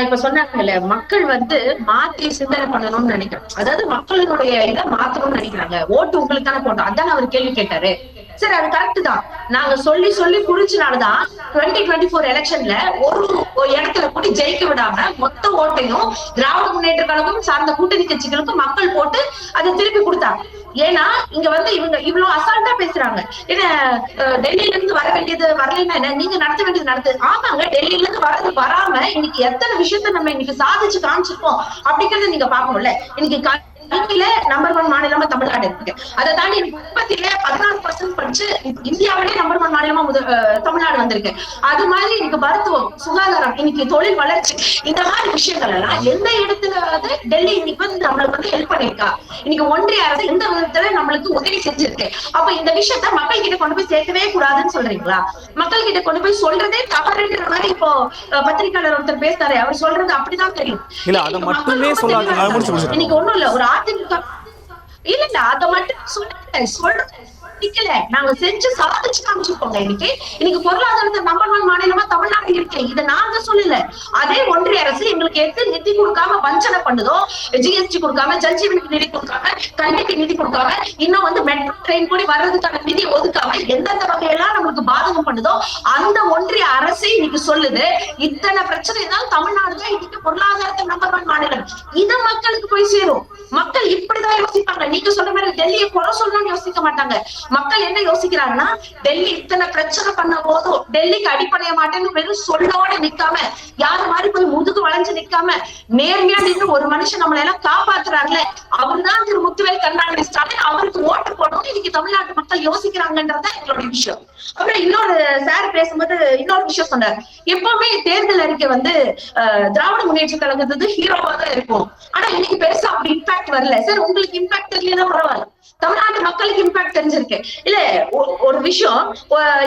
இப்ப சொன்னாங்கல்ல, மக்கள் வந்து மாற்றி சிந்தனை பண்ணணும்னு நினைக்கிறேன். அதாவது மக்களுடைய இதை மாத்தணும்னு நினைக்கிறாங்க. ஓட்டு உங்களுக்கு தானே போட்டோம், அதான் அவர் கேள்வி கேட்டாரு. சரி, அது கரெக்ட் தான். நாங்க சொல்லி சொல்லி புடிச்சனாலதான் 2024 எலெக்ஷன்ல ஒரு இடத்துல கூட்டி ஜெயிக்க விடாம மொத்த ஓட்டையும் திராவிட முன்னேற்ற கழகம் சார்ந்த கூட்டணி கட்சிகளுக்கும் மக்கள் போட்டு அதை திருப்பி கொடுத்தாங்க. ஏன்னா இங்க வந்து இவங்க இவ்வளவு அசால்ட்டா பேசுறாங்க. ஏன்னா டெல்லியில இருந்து வர வேண்டியது வரலைன்னா என்ன, நீங்க நடத்த வேண்டியது நடத்து. ஆமாங்க, டெல்லியில இருந்து வரது வராம இன்னைக்கு எத்தனை விஷயத்த நம்ம இன்னைக்கு சாதிச்சு காமிச்சிருக்கோம் அப்படிங்கறத நீங்க பாக்கணும்ல. இன்னைக்கு கல்வியில நம்பர் 1 மாநிலமா தமிழ்நாடு இருக்கு. அதை தாண்டி உற்பத்தியில 14% படிச்சு இந்தியாவிலே நம்பர் 1 மாநிலமா தமிழ்நாடு வந்திருக்கு. அது மாதிரி இன்னைக்கு மருத்துவம், சுகாதாரம், இன்னைக்கு தொழில் வளர்ச்சி, இந்த மாதிரி விஷயங்கள் எல்லாம் எந்த இடத்துல வந்து டெல்லி இன்னைக்கு வந்து நம்மளுக்கு வந்து ஹெல்ப் பண்ணிருக்கா, இன்னைக்கு ஒன்றிய அரசு எந்த விதத்துல நம்மளுக்கு உதவி செஞ்சிருக்கு. அப்ப இந்த விஷயத்த மக்கள் கிட்ட கொண்டு போய் சேர்க்கவே கூடாதுன்னு சொல்றீங்களா? மக்கள் கிட்ட கொண்டு போய் சொல்றதே தவறுன்ற மாதிரி இப்போ பத்திரிகையாளர் ஒருத்தர் பேசுறாரு, அவர் சொல்றது அப்படிதான் தெரியும். இன்னைக்கு ஒண்ணும் இல்ல, ஒரு இல்ல அத மட்டும் சொல்றேன் நாங்க செஞ்சு சாதிச்சு காமிச்சிருக்கோங்க. இன்னைக்கு பொருளாதாரத்தை நம்பர் 1 மாநிலமா தமிழ்நாடு இருக்கு. இதை நாங்க சொல்லல, அதே ஒன்றிய அரசு எங்களுக்கு எது நிதி கொடுக்காம வஞ்சனை பண்ணுதோ, ஜிஎஸ்டி கொடுக்காம, ஜல்ஜீவன் நிதி கொடுக்காம, கல்விக்கு நிதி கொடுக்காம, இன்னும் வந்து மெட்ரோ ட்ரெயின் கூட வர்றதுக்கான நிதி ஒதுக்காம எந்தெந்த வகையெல்லாம் நம்மளுக்கு பாதகம் பண்ணுதோ அந்த ஒன்றிய அரசே இன்னைக்கு சொல்லுது இத்தனை பிரச்சனை தான் தமிழ்நாடு தான் இன்னைக்கு பொருளாதாரத்தை நம்பர் 1 மாநிலம். இது மக்களுக்கு போய் சேரும். மக்கள் இப்படிதான் யோசிப்பாங்க. நீங்க சொல்ற மாதிரி டெல்லியை குறை சொல்லணும்னு யோசிக்க மாட்டாங்க. மக்கள் என்ன யோசிக்கிறாங்கன்னா, டெல்லி இத்தனை பிரச்சனை பண்ண போதும் டெல்லிக்கு அடிப்படைய மாட்டேன்னு வெறும் சொல்லோட நிக்காம, யாரு மாதிரி போய் முதுகு வளைஞ்சு நிக்காம நேர்மையா நின்று ஒரு மனுஷன் நம்மளை எல்லாம் காப்பாத்துறாருல, அவர்தான் திரு முத்துவேல் கருணாநிதி ஸ்டாலின், அவருக்கு ஓட்டு போடணும்னு இன்னைக்கு தமிழ்நாட்டு மக்கள் யோசிக்கிறாங்கன்றதுதான் எங்களுடைய விஷயம். அப்புறம் இன்னொரு சார் பேசும்போது இன்னொரு விஷயம் சொன்னார். எப்பவுமே தேர்தல் அறிக்கை வந்து திராவிட முன்னேற்ற கழகத்துக்கு ஹீரோவா தான் இருக்கும். ஆனா இன்னைக்கு பெருசா அப்படி இம்பாக்ட் வரல. சார் உங்களுக்கு இம்பாக்ட் தெரியலன்னா பரவாயில்ல, தமிழ்நாட்டு மக்களுக்கு இம்பாக்ட் தெரிஞ்சிருக்கு. இல்ல ஒரு விஷயம்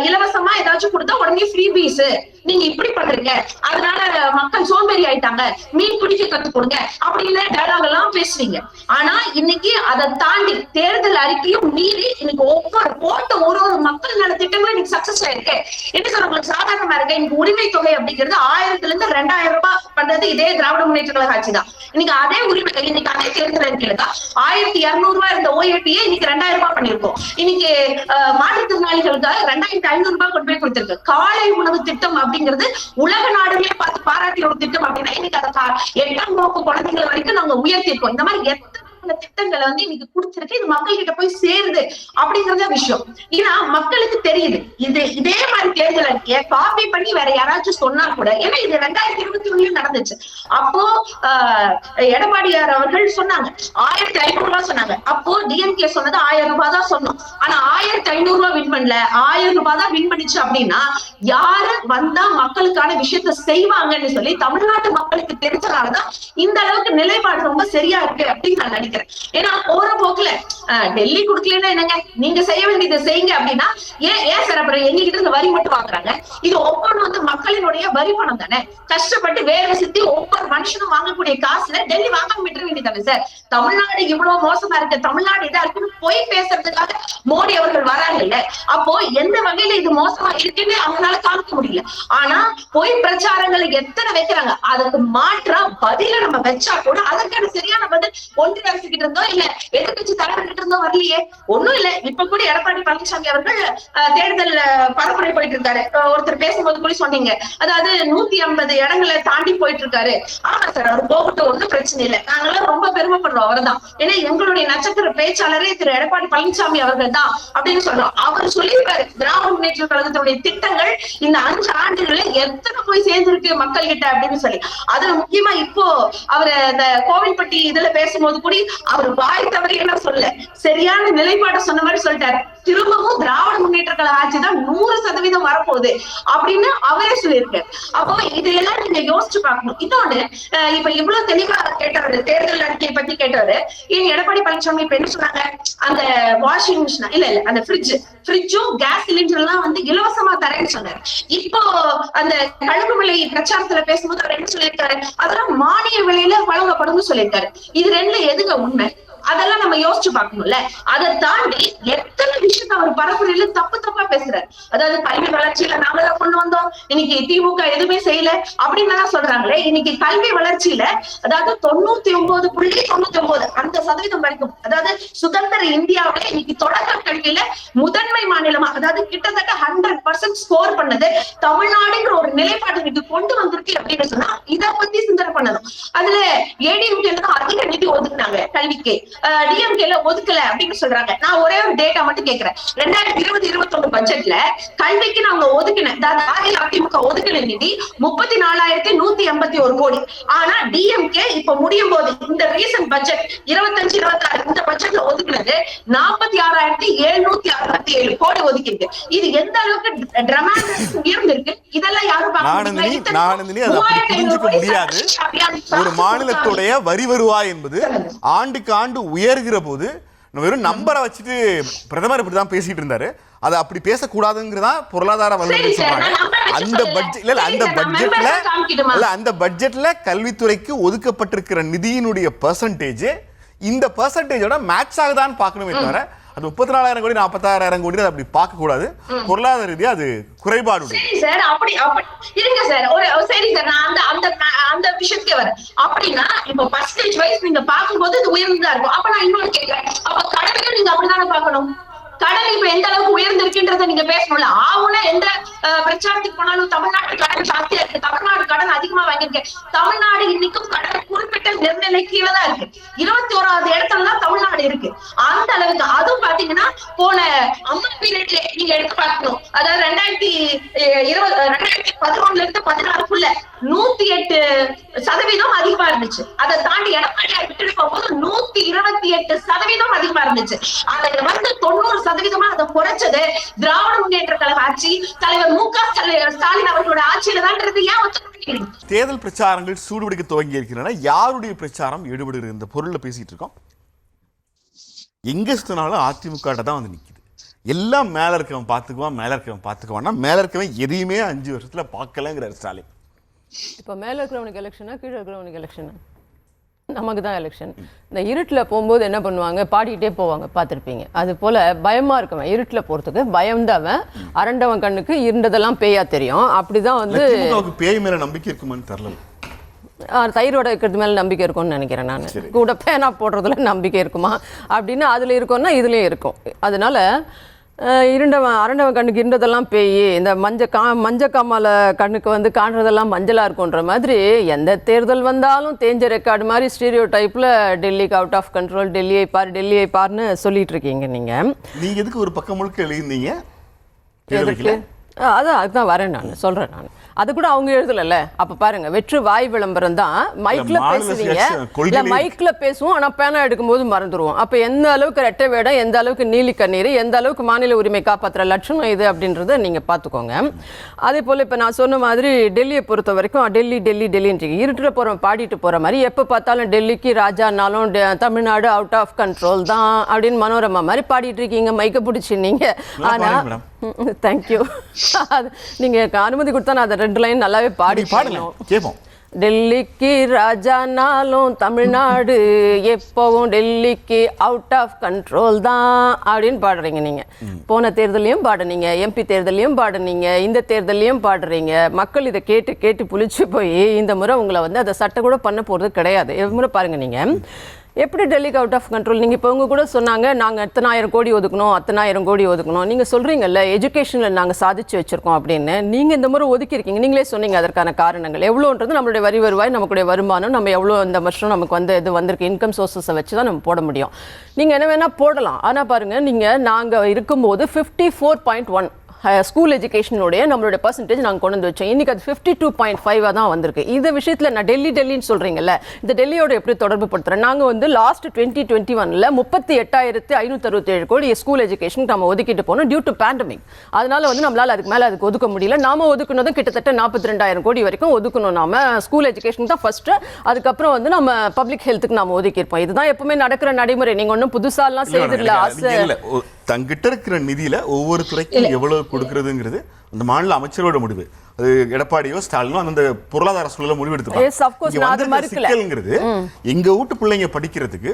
இலவசமா ஏதாச்சும் கொடுத்தா உடனே ஃப்ரீ பீஸ், நீங்க இப்படி பண்றீங்க, அதனால மக்கள் சோம்பேறி ஆயிட்டாங்க, மீன் பிடிக்க கத்து கொடுங்க அப்படின்னு டயலாக் எல்லாம் பேசுவீங்க. ஆனா இன்னைக்கு அதை தாண்டி தேர்தல் அறிக்கையும் மீறி இன்னைக்கு ஒவ்வொரு போட்ட ஒரு மக்கள் நல திட்டங்களும் இன்னைக்கு சக்சஸ் ஆயிருக்கு. என்ன சார் உங்களுக்கு சாதாரணமா இருக்கு? இன்னைக்கு உரிமை தொகை அப்படிங்கிறது 1000 இருந்து 2000 ரூபாய் பண்றது இதே திராவிட முன்னேற்ற கழக ஆட்சி தான். இன்னைக்கு அதே உரிமை தொகை இன்னைக்கு அதே தேர்தல் அறிக்கையில தான் 1200 ரூபாய் இருந்த ஓஏபியை இன்னைக்கு 2000 ரூபாய் பண்ணிருக்கோம். இன்னைக்கு மாற்றுத்திறனாளிகளுக்காக 2500 ரூபாய் கொண்டு போய் கொடுத்திருக்கு. காலை உணவு திட்டம் அப்படிங்கிறது உலக நாடுகளே பார்த்து பாராட்டிய ஒரு திட்டம் அப்படின்னா இன்னைக்கு அதை 8ஆம் வகுப்பு குழந்தைகள் வரைக்கும் நாங்க உயர்த்திருக்கோம். இந்த மாதிரி எத்தனை திட்டங்களை வந்து இன்னைக்கு குடிச்சிருக்கு, இது மக்கள் கிட்ட போய் சேருது அப்படிங்கறத விஷயம். ஏன்னா மக்களுக்கு தெரியுது இதே மாதிரி தேர்தல் அறிக்கைய காப்பி பண்ணி வேற யாராச்சும் சொன்னா கூட, ஏன்னா இது 2021 நடந்துச்சு. அப்போ எடப்பாடியார் அவர்கள் சொன்னாங்க 1500 ரூபாய் சொன்னாங்க. அப்போ டிஎம்கே சொன்னது 1000 ரூபாய் தான் சொன்னோம். ஆனா 1500 ரூபாய் வின் பண்ணல, 1000 ரூபாய் தான் வின் பண்ணிச்சு. அப்படின்னா யாரு வந்தா மக்களுக்கான விஷயத்த செய்வாங்கன்னு சொல்லி தமிழ்நாட்டு மக்களுக்கு தெரிஞ்சனாலதான் இந்த அளவுக்கு நிலைப்பாடு ரொம்ப சரியா இருக்கு அப்படின்னு நான் நினைக்கிறேன். ஏன்னா போற போக்குல டெல்லி குடுக்கலன்னா என்னங்க, நீங்க செய்ய வேண்டியதை செய்யுங்க அப்படின்னா ஏன் சார் அப்புறம் எங்ககிட்ட இந்த வரி மட்டும் வாங்குறாங்க? இது ஒவ்வொன்றும் வந்து மக்களினுடைய வரி பணம் தானே, கஷ்டப்பட்டு வேலை செஞ்சு ஒவ்வொரு மனுஷனும் வாங்கக்கூடிய காசுல டெல்லி வாங்காம விட்டுற வேண்டியதானே சார்? தமிழ்நாடு இவ்வளவு மோசமா இருக்கு, தமிழ்நாடு இதா இருக்குன்னு போய் பேசுறதுக்காக மோடி அவர்கள் வராங்கல்ல, அப்போ எந்த வகையில இது மோசமா இருக்குன்னு அவங்களால காமிக்க முடியல. ஆனா பொய் பிரச்சாரங்களை எத்தனை வைக்கிறாங்க, அதுக்கு மாற்றா பதில நம்ம வச்சா கூட அதற்கான சரியான பதில் ஒன்றிய அரசு கிட்ட இருந்தோ இல்ல எதிர்கட்சி தலைவர் கிட்ட இருந்தோ வரலையே. ஒண்ணும் இல்ல, இப்ப கூட எடப்பாடி பழனிசாமி அவர்கள் தேர்தல் பரப்புரை போயிட்டு இருக்காரு. ஒருத்தர் பேசும்போது கூட சொன்னீங்க, அதாவது 150 இடங்களை தாண்டி போயிட்டு இருக்காரு. ஆமா சார், அவர் போகட்டும், ஒன்றும் பிரச்சனை இல்லை, நாங்களாம் ரொம்ப பெருமைப்படுறோம் அவர்தான். ஏன்னா எங்களுடைய நட்சத்திர பேச்சாளரே திரு எடப்பாடி பழனிசாமி அவர்கள் தான் அப்படின்னு சொல்றோம். அவர் சொல்லியிருக்காரு திராவிட முன்னேற்ற கழகத்தினுடைய திட்டங்கள் இந்த 5 ஆண்டுகள்ல எத்தனை போய் சேர்ந்திருக்கு மக்கள் கிட்ட அப்படின்னு சொல்லி. அதுல முக்கியமா இப்போ அவர் இந்த கோவில்பட்டி இதுல பேசும்போது கூட அவர் வாய் தவறி என்ன சொல்ல, சரியான நிலைப்பாட்டை சொன்ன மாதிரி சொல்லிட்டாரு. திரும்பவும் திராவிட முன்னேற்ற கழக ஆட்சி தான் 100% வரப்போகுது அப்படின்னு அவரே சொல்லியிருக்காரு. அப்போ இதையெல்லாம் நீங்க யோசிச்சு பார்க்கணும். இன்னொன்னு, இப்ப இவ்வளவு தெளிவா கேட்டவரு தேர்தல் அறிக்கையை பத்தி கேட்டவரு, ஏன் எடப்பாடி பழனிசாமி இப்ப என்ன சொன்னாங்க, அந்த வாஷிங் மிஷின் இல்ல அந்த ஃப்ரிட்ஜும் கேஸ் சிலிண்டர் எல்லாம் வந்து இலவசமா தரேன்னு சொன்னாரு. இப்போ அந்த கழுகு விலை பிரச்சாரத்துல பேசும்போது அவர் என்ன சொல்லியிருக்காரு, அதெல்லாம் மானிய விலையில வழங்கப்படும் சொல்லியிருக்காரு. இது ரெண்டுல எதுங்க உண்மை? அதெல்லாம் நம்ம யோசிச்சு பார்க்கணும்ல. அதை தாண்டி எத்தனை விஷயத்த அவர் பரப்புரையில தப்பா பேசுறாரு. அதாவது கல்வி வளர்ச்சியில நாங்கதான் கொண்டு வந்தோம், இன்னைக்கு திமுக எதுவுமே செய்யல அப்படின்னு சொல்றாங்களே. இன்னைக்கு கல்வி வளர்ச்சியில அதாவது 99.99 அந்த சதவீதம் வரைக்கும், அதாவது சுதந்திர இந்தியாவில இன்னைக்கு தொடக்க கல்வியில முதன்மை மாநிலமா, அதாவது கிட்டத்தட்ட 100% ஸ்கோர் பண்ணது தமிழ்நாடுங்கிற ஒரு நிலைப்பாடு இன்னைக்கு கொண்டு வந்திருக்கு அப்படின்னு சொன்னா இதை பத்தி சிந்தனை பண்ணணும். அதுல ஏடிஎம்கே தான் அதிக நிதி ஒதுக்குனாங்க கல்விக்கு, டிஎம்கேல ஒதுக்கல அப்படின்னு சொல்றாங்க. நான் ஒரே ஒரு டேட்டா மட்டும் கேட்கிறேன். 2020-21 பட்ஜெட்ல கல்விக்கு நாங்க ஒதுக்கின, அதாவது அதிமுக ஒதுக்கின நிதி 34,181 கோடி. ஆனா டிஎம்கே இப்ப முடியும் போது இந்த ரீசன்ட் பட்ஜெட் 25-26 இந்த பட்ஜெட்ல ஒதுக்கினது 46,767 கோடி ஒதுக்கிருக்கு. இது எந்த அளவுக்கு டிராமாட்டிக் உயர்ந்திருக்கு, இதெல்லாம் யாரும் முடியாது. ஒரு மாநிலத்துடைய வரி வருவாய் என்பது ஆண்டுக்கு ஆண்டு உயர்கிற போது வெறும் நம்பரை வச்சுட்டு பிரதமர் இப்படிதான் பேசிட்டு இருந்தாரு. அதை அப்படி பேசக்கூடாதுங்கிறதா பொருளாதார வல்லுநர்கள் சொல்றாங்க. அந்த பட்ஜெட்ல கல்வித்துறைக்கு ஒதுக்கப்பட்டிருக்கிற நிதியினுடைய பெர்சன்டேஜ் இந்த பெர்சன்டேஜோட மேட்ச் ஆகுதான்னு பார்க்கணுமே தவிர அது 34,000 கோடி 46,000 கோடி அப்படி பார்க்க கூடாது. பொருளாதார ரீதியா அது குறைபாடு. சரி சார், அப்படி இருங்க சார், சரி சார், நான் அந்த விஷயத்துக்கு வரேன். அப்படின்னா இப்ப பர்சன்டேஜ் வைஸ் நீங்க பார்க்கும்போது இது உயர்ந்ததா இருக்கும். அப்ப நான் இன்னொரு கேட்கிறேன், அப்ப கடனையும் நீங்க அப்படித்தானே பார்க்கணும். கடன் இப்ப எந்த அளவுக்கு உயர்ந்திருக்குன்றத நீங்க பேசணும்ல. ஆவுனா எந்த பிரச்சாரத்துக்கு போனாலும் தமிழ்நாட்டு கடன் ஜாஸ்தியா இருக்கு, தமிழ்நாடு கடன் அதிகமா வாங்கியிருக்கு. தமிழ்நாடு இன்னைக்கும் கடன் குறிப்பிட்ட நிர்ணய கீழே தான் இருக்கு. 21வது இடத்துல தான் தமிழ்நாடு இருக்கு. அந்த அளவுக்கு அதுவும் பாத்தீங்கன்னா போன 50 பீரியட்ல நீங்க எடுத்து பார்க்கணும். அதாவது 2011 இருந்து 16க்குள்ள 108% அதிகமா இருந்துச்சு. அதை தாண்டி எடப்பாடியார் விட்டு போகும்போது 128% அதிகமா இருந்துச்சு. அதுல வந்து 90% அதை குறைச்சது திராவிட முன்னேற்ற கழக ஆட்சி, தலைவர் மு.க. ஸ்டாலின் அவர்களோட ஆட்சியில தான். ஏன் தேர்தல் பிரச்சாரங்கள் சூடுபிடிக்க துவங்கி இருக்கின்றன? யாருடைய பிரச்சாரம் ஈடுபடுகிற இந்த பொருள்ல பேசிட்டு இருக்கோம்? எங்கே சுற்றினாலும் அதிமுக தான் வந்து நிற்கிது. எல்லாம் மேலே இருக்கவன் பார்த்துக்குவான்னா மேலே இருக்கவன் எதையுமே 5 வருஷத்தில் பார்க்கலங்கிறார் ஸ்டாலின். இப்போ மேலே இருக்கிறவனுக்கு எலெக்ஷனா கீழே இருக்கிறவனுக்கு எலெக்ஷனா? நமக்கு தான் எலெக்ஷன். இந்த இருட்டில் போகும்போது என்ன பண்ணுவாங்க, பாடிக்கிட்டே போவாங்க, பார்த்துருப்பீங்க. அது போல் பயமாக இருக்கவன் இருட்டில் போகிறதுக்கு பயந்தவன் அரண்டவன் கண்ணுக்கு இருண்டதெல்லாம் பேயா தெரியும். அப்படிதான் வந்து பேய் மேலே நம்பிக்கை இருக்குமான்னு தெரியல. தயிரோட இருக்கிறது மேலே நம்பிக்கை இருக்கும்னு நினைக்கிறேன் நான். கூட பேனா போடுறதுல நம்பிக்கை இருக்குமா அப்படின்னு அதில் இருக்கும்னா இதுலேயும் இருக்கும். அதனால அரண்டவன் கண்ணுக்கு இருந்ததெல்லாம் பேய், இந்த மஞ்ச காமால கண்ணுக்கு வந்து காண்றதெல்லாம் மஞ்சளாக இருக்குன்ற மாதிரி எந்த தேர்தல் வந்தாலும் தேஞ்ச ரெக்கார்டு மாதிரி ஸ்டீரியோ டைப்பில் டெல்லிக்கு அவுட் ஆஃப் கண்ட்ரோல், டெல்லியை பாருன்னு சொல்லிட்டு இருக்கீங்க நீங்கள். நீங்கள் எதுக்கு ஒரு பக்கம் முழுக்க எழுதிருந்தீங்க? அதுதான் வரேன் நான் சொல்கிறேன். நான் அது கூட அவங்க எழுதலைல்ல. அப்போ பாருங்க, வெற்று வாய் விளம்பரம் தான். மைக்கில் பேசுவீங்க, இல்லை மைக்கில் பேசுவோம், ஆனால் பேனா எடுக்கும்போது மறந்துடுவோம். அப்போ எந்த அளவுக்கு ரெட்டை வேடம், எந்த அளவுக்கு நீலி கண்ணீர், எந்த அளவுக்கு மாநில உரிமை காப்பாற்றுற லட்சணம் இது அப்படின்றத நீங்கள் பார்த்துக்கோங்க. அதே போல் இப்போ நான் சொன்ன மாதிரி டெல்லியை பொறுத்த வரைக்கும் டெல்லின்ட்டு இருட்டில் போகிறோம் பாடிட்டு போகிற மாதிரி எப்போ பார்த்தாலும் டெல்லிக்கு ராஜானாலும் தமிழ்நாடு அவுட் ஆஃப் கண்ட்ரோல் தான் அப்படின்னு மனோரமா மாதிரி பாடிட்டு இருக்கீங்க, மைக்கை பிடிச்சி நீங்கள். ஆனால் தேங்க்யூ, நீங்கள் அனுமதி கொடுத்தா நான் அதை 2 லைன் நல்லாவே பாடணும். டெல்லிக்கு ராஜானாலும் தமிழ்நாடு எப்பவும் டெல்லிக்கு அவுட் ஆஃப் கண்ட்ரோல் தான் அப்படின்னு பாடுறீங்க நீங்கள். போன தேர்தலையும் பாடுனீங்க, எம்பி தேர்தலையும் பாடுனீங்க, இந்த தேர்தலையும் பாடுறீங்க. மக்கள் இதை கேட்டு கேட்டு புளிச்சு போய் இந்த முறை உங்களை வந்து அதை சட்டை கூட பண்ண போகிறது கிடையாது. முறை பாருங்க, நீங்கள் எப்படி டெல்லிக்கு அவுட் ஆஃப் கண்ட்ரோல்? நீங்கள் இப்போ உங்க கூட சொன்னாங்க நாங்கள் 10,000 கோடி ஒதுக்கணும். நீங்கள் சொல்கிறீங்கல்ல எஜுகேஷனில் நாங்கள் சாதிச்சு வச்சுருக்கோம் அப்படின்னு. நீங்கள் இந்த முறை ஒதுக்கியிருக்கீங்க, நீங்களே சொன்னீங்க அதற்கான காரணங்கள் எவ்வளோன்றது. நம்மளுடைய வரி வருவாய், நமக்குடைய வருமானம், நம்ம எவ்வளோ இந்த வருஷம் நமக்கு வந்து இது வந்திருக்கு, இன்கம் சோர்ஸஸை வச்சு தான் நம்ம போட முடியும். நீங்கள் என்ன வேணால் போடலாம். ஆனால் பாருங்கள், நீங்கள் நாங்கள் இருக்கும்போது 54.1 ஸ்கூல் எஜுகேஷனுடைய நம்மளுடைய பர்சன்டேஜ் நாங்கள் கொண்டு வந்து வச்சோம். இன்றைக்கி அது 52.5 தான் வந்திருக்கு. இந்த விஷயத்தில் நான் டெல்லின்னு சொல்கிறீங்கல்ல, இந்த டெல்லியோட எப்படி தொடர்பு படுத்துகிறேன்? நாங்கள் வந்து லாஸ்ட் 2021 38,567 கோடி ஸ்கூல் எஜுகேஷனுக்கு நம்ம ஒதுக்கிட்டு போனோம் டியூ டு பேண்டமிக். அதனால வந்து நம்மளால் அதுக்கு ஒதுக்க முடியல. நாம ஒதுக்குனதும் கிட்டத்தட்ட 42,000 கோடி வரைக்கும் ஒதுக்கணும். நாம ஸ்கூல் எஜுகேஷன் தான் ஃபர்ஸ்ட், அதுக்கப்புறம் வந்து நம்ம பப்ளிக் ஹெல்த்துக்கு நாம ஒதுக்கியிருப்போம். இதுதான் எப்பவுமே நடக்கிற நடைமுறை. நீங்கள் ஒன்றும் புதுசாலாம் செய்திடல. ஆசை தங்கிட்ட இருக்கிற நிதியில ஒவ்வொரு துறைக்கும் எவ்வளவு கொடுக்கறதுங்கிறது அந்த மாநில அமைச்சரோட முடிவு. அது எடப்பாடியோ ஸ்டாலினோ அந்த பொருளாதார சூழல முடிவெடுத்துக்கிறது. எங்க வீட்டு பிள்ளைங்க படிக்கிறதுக்கு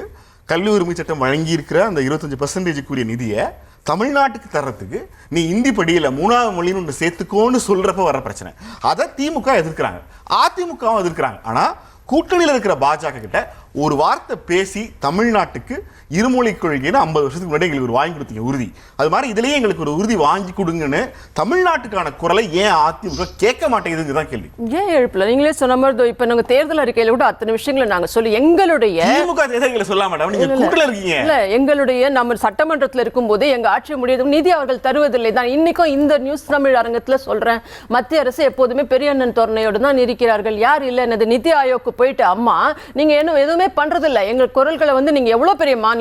கல்வி உரிமை சட்டம் வழங்கி இருக்கிற அந்த 25% நிதியை தமிழ்நாட்டுக்கு தர்றதுக்கு நீ இந்தி படியில 3வது மொழின்னு ஒன்று சேர்த்துக்கோன்னு சொல்றப்ப வர பிரச்சனை. அதை திமுக எதிர்க்கிறாங்க, அதிமுகவும் எதிர்க்கிறாங்க. ஆனா கூட்டணியில் இருக்கிற பாஜக கிட்ட ஒரு வார்த்தை பேசி தமிழ்நாட்டுக்கு இருமொழி கொள்கைன்னு 50 வருஷத்துக்கு முன்னாடி எங்களுக்கு ஒரு வாங்கி கொடுத்தீங்க உறுதி. அது மாதிரி இதுலயே எங்களுக்கு ஒரு உறுதி வாங்கி கொடுங்கன்னு தமிழ்நாட்டுக்கான குரலை ஏன் அதிமுக கேட்க மாட்டேங்குதுன்னு தான் கேள்வி. ஏன் எழுப்பல? நீங்களே சொன்ன மாதிரி இப்போ நாங்கள் தேர்தல் அறிக்கையில கூட அத்தனை விஷயங்களை நாங்கள் சொல்லி எங்களுடைய திமுக தேர்தலை சொல்ல மாட்டோம். நீங்க கூட்டல இருக்கீங்க. இல்ல, எங்களுடைய நம்ம சட்டமன்றத்தில் இருக்கும்போது எங்க ஆட்சி முடியும் நிதி அவர்கள் தருவதில்லை தான். இன்னைக்கும் இந்த நியூஸ் தமிழ் அரங்கத்தில் சொல்றேன், மத்திய அரசு எப்போதுமே பெரிய அண்ணன் தோரணையோடு தான் இருக்கிறார்கள். யார் இல்லை என்னது நிதி ஆயோக்கு போயிட்டு அம்மா நீங்க என்ன எதுவுமே பண்றதில்ல, எங்கள் குரல்களை வந்து நீங்க எவ்வளவு பெரிய மாநிலம்,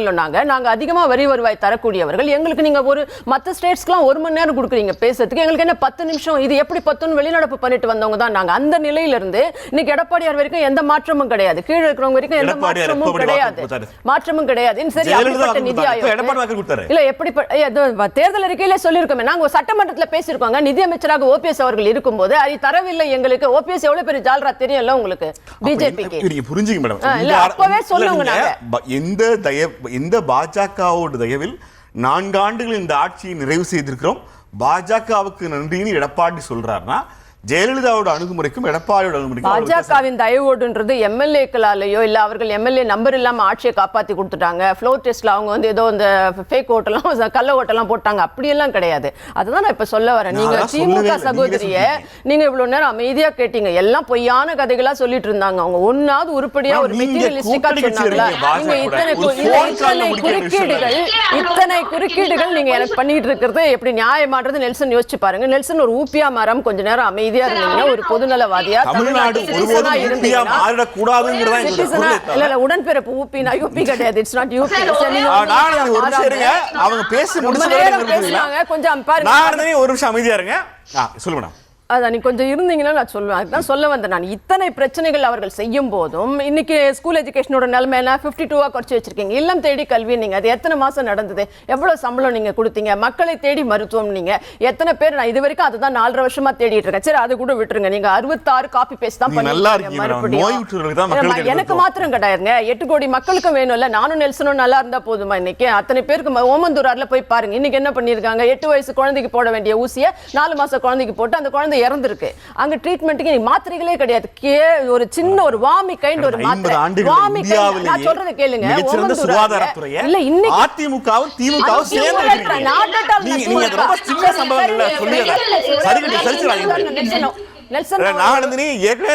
நாங்க அதிகமா வரி வருவாய் தரக்கூடியவர்கள், எங்களுக்கு நீங்க ஒரு மற்ற ஸ்டேட்ஸ்க்குலாம் 1 மணி நேரம் கொடுக்குறீங்க பேசுறதுக்கு, எங்களுக்கு என்ன 10 நிமிஷம், இது எப்படி 10 வெளிநடப்பு பண்ணிட்டு வந்தவங்க தான் நாங்க. அந்த நிலையில இருந்து இன்னைக்கு எடப்பாடியார் வரைக்கும் எந்த மாற்றமும் கிடையாது, கீழே இருக்கிறவங்க வரைக்கும் எந்த மாற்றமும் கிடையாது. சரி, அப்படிப்பட்ட நிதி ஆயோக் இல்ல எப்படி தேர்தல் அறிக்கையில சொல்லியிருக்கோமே, நாங்க சட்டமன்றத்துல பேசியிருக்கோங்க, நிதி அமைச்சராக ஓபிஎஸ் அவர்கள் இருக்கும்போது அது தரவில்லை எங்களுக்கு. ஓபிஎஸ் எவ்வளவு பெரிய ஜால்ரா தெரியும்ல உங்களுக்கு, பிஜேபிக்கு புரிஞ்சுங்க மேடம். அப்பவே சொல்லுங்க, எந்த பாஜகவோட தயவில் 4 ஆண்டுகள் இந்த ஆட்சியை நிறைவு செய்திருக்கிறோம், பாஜகவுக்கு நன்றின்னு எடப்பாடி சொல்றாருன்னா ஜெயலலிதாவோட அணுகுமுறைக்கும் எடப்பாடியோட அணுகுமுறைக்கும் பாஜகவின் தயவோடுன்றது எம்எல்ஏக்களாலேயோ இல்ல அவர்கள் எம்எல்ஏ நம்பர் இல்லாம ஆட்சியை காப்பாத்தி கொடுத்துட்டாங்க. ஃப்ளோர் டெஸ்ட்ல அவங்க வந்து ஏதோ இந்த ஃபேக் ஓட்டெல்லாம் கள்ள ஓட்டெல்லாம் போட்டாங்க, அப்படியெல்லாம் கிடையாது. அதுதான் நான் இப்ப சொல்ல வரேன். நீங்க திமுக சகோதரிய நீங்க இவ்வளவு நேரம் அமைதியா கேட்டீங்க, எல்லாம் பொய்யான கதைகளா சொல்லிட்டு இருந்தாங்க. அவங்க ஒன்னாவது உருப்படியா ஒரு மெட்டீரியலிஸ்டிக்கா சொன்னாங்களா? நீங்க இத்தனை குறுக்கீடுகள் நீங்க எனக்கு பண்ணிட்டு இருக்கிறது எப்படி நியாயமானது? நெல்சன் யோசிச்சு பாருங்க. நெல்சன் ஒரு ஊப்பியா மரம், கொஞ்ச நேரம் அமைதியா இருந்தீங்கன்னா, ஒரு பொதுநலவாதியா தமிழ்நாடு உடன்பிறப்பு ஊப்பினா யூபி கிடையாது, இட்ஸ் நாட் யூபி. அவங்க பேசி முடிச்சாங்க, கொஞ்சம் பாருங்க. ஒரு நிமிஷம் அமைதியா இருங்க, சொல்லுங்க. அதான் நீ கொஞ்சம் இருந்தீங்கன்னா நான் சொல்லுவேன். அதுதான் சொல்ல வந்தேன் நான். இத்தனை பிரச்சனைகள் அவர்கள் செய்யும் போதும் இன்னைக்கு ஸ்கூல் எஜுகேஷனோட நிலைமை என்ன 52 குறைச்சி வச்சிருக்கீங்க. இல்லம் தேடி கல்வி நீங்க அது எத்தனை மாசம் நடந்தது, எவ்வளவு சம்பளம் நீங்க கொடுத்தீங்க, மக்களை தேடி மருத்துவம் நீங்க எத்தனை பேர், நான் இது வரைக்கும் அதுதான் 4.5 வருஷமா தேடிட்டு இருக்கேன். சரி அது கூட விட்டுருங்க, நீங்க 66 காப்பி பேஸ்ட் தான் பண்ணீங்க மறுபடியும். எனக்கு மாத்திரம் கிடையாதுங்க, 8 கோடி மக்களுக்கும் வேணும்ல. நானும் நெல்சனும் நல்லா இருந்தா போதுமா? இன்னைக்கு அத்தனை பேருக்கு ஓமந்தூரார்ல போய் பாருங்க, இன்னைக்கு என்ன பண்ணிருக்காங்க, 8 வயசு குழந்தைக்கு போட வேண்டிய ஊசியை 4 மாச குழந்தைக்கு போட்டு அந்த குழந்தை இறந்திருக்கு. அங்க ட்ரீட்மெண்ட்டுக்கு மாத்திரைகளே கிடையாது. ஒரு சின்ன ஒரு வாமி கைண்ட் ஒரு மாத்திரை, வாமி கைண்ட். நான் சொல்றத கேளுங்க, இல்ல இன்னைக்கு அதிமுகவும் திமுகவும் சேர்ந்து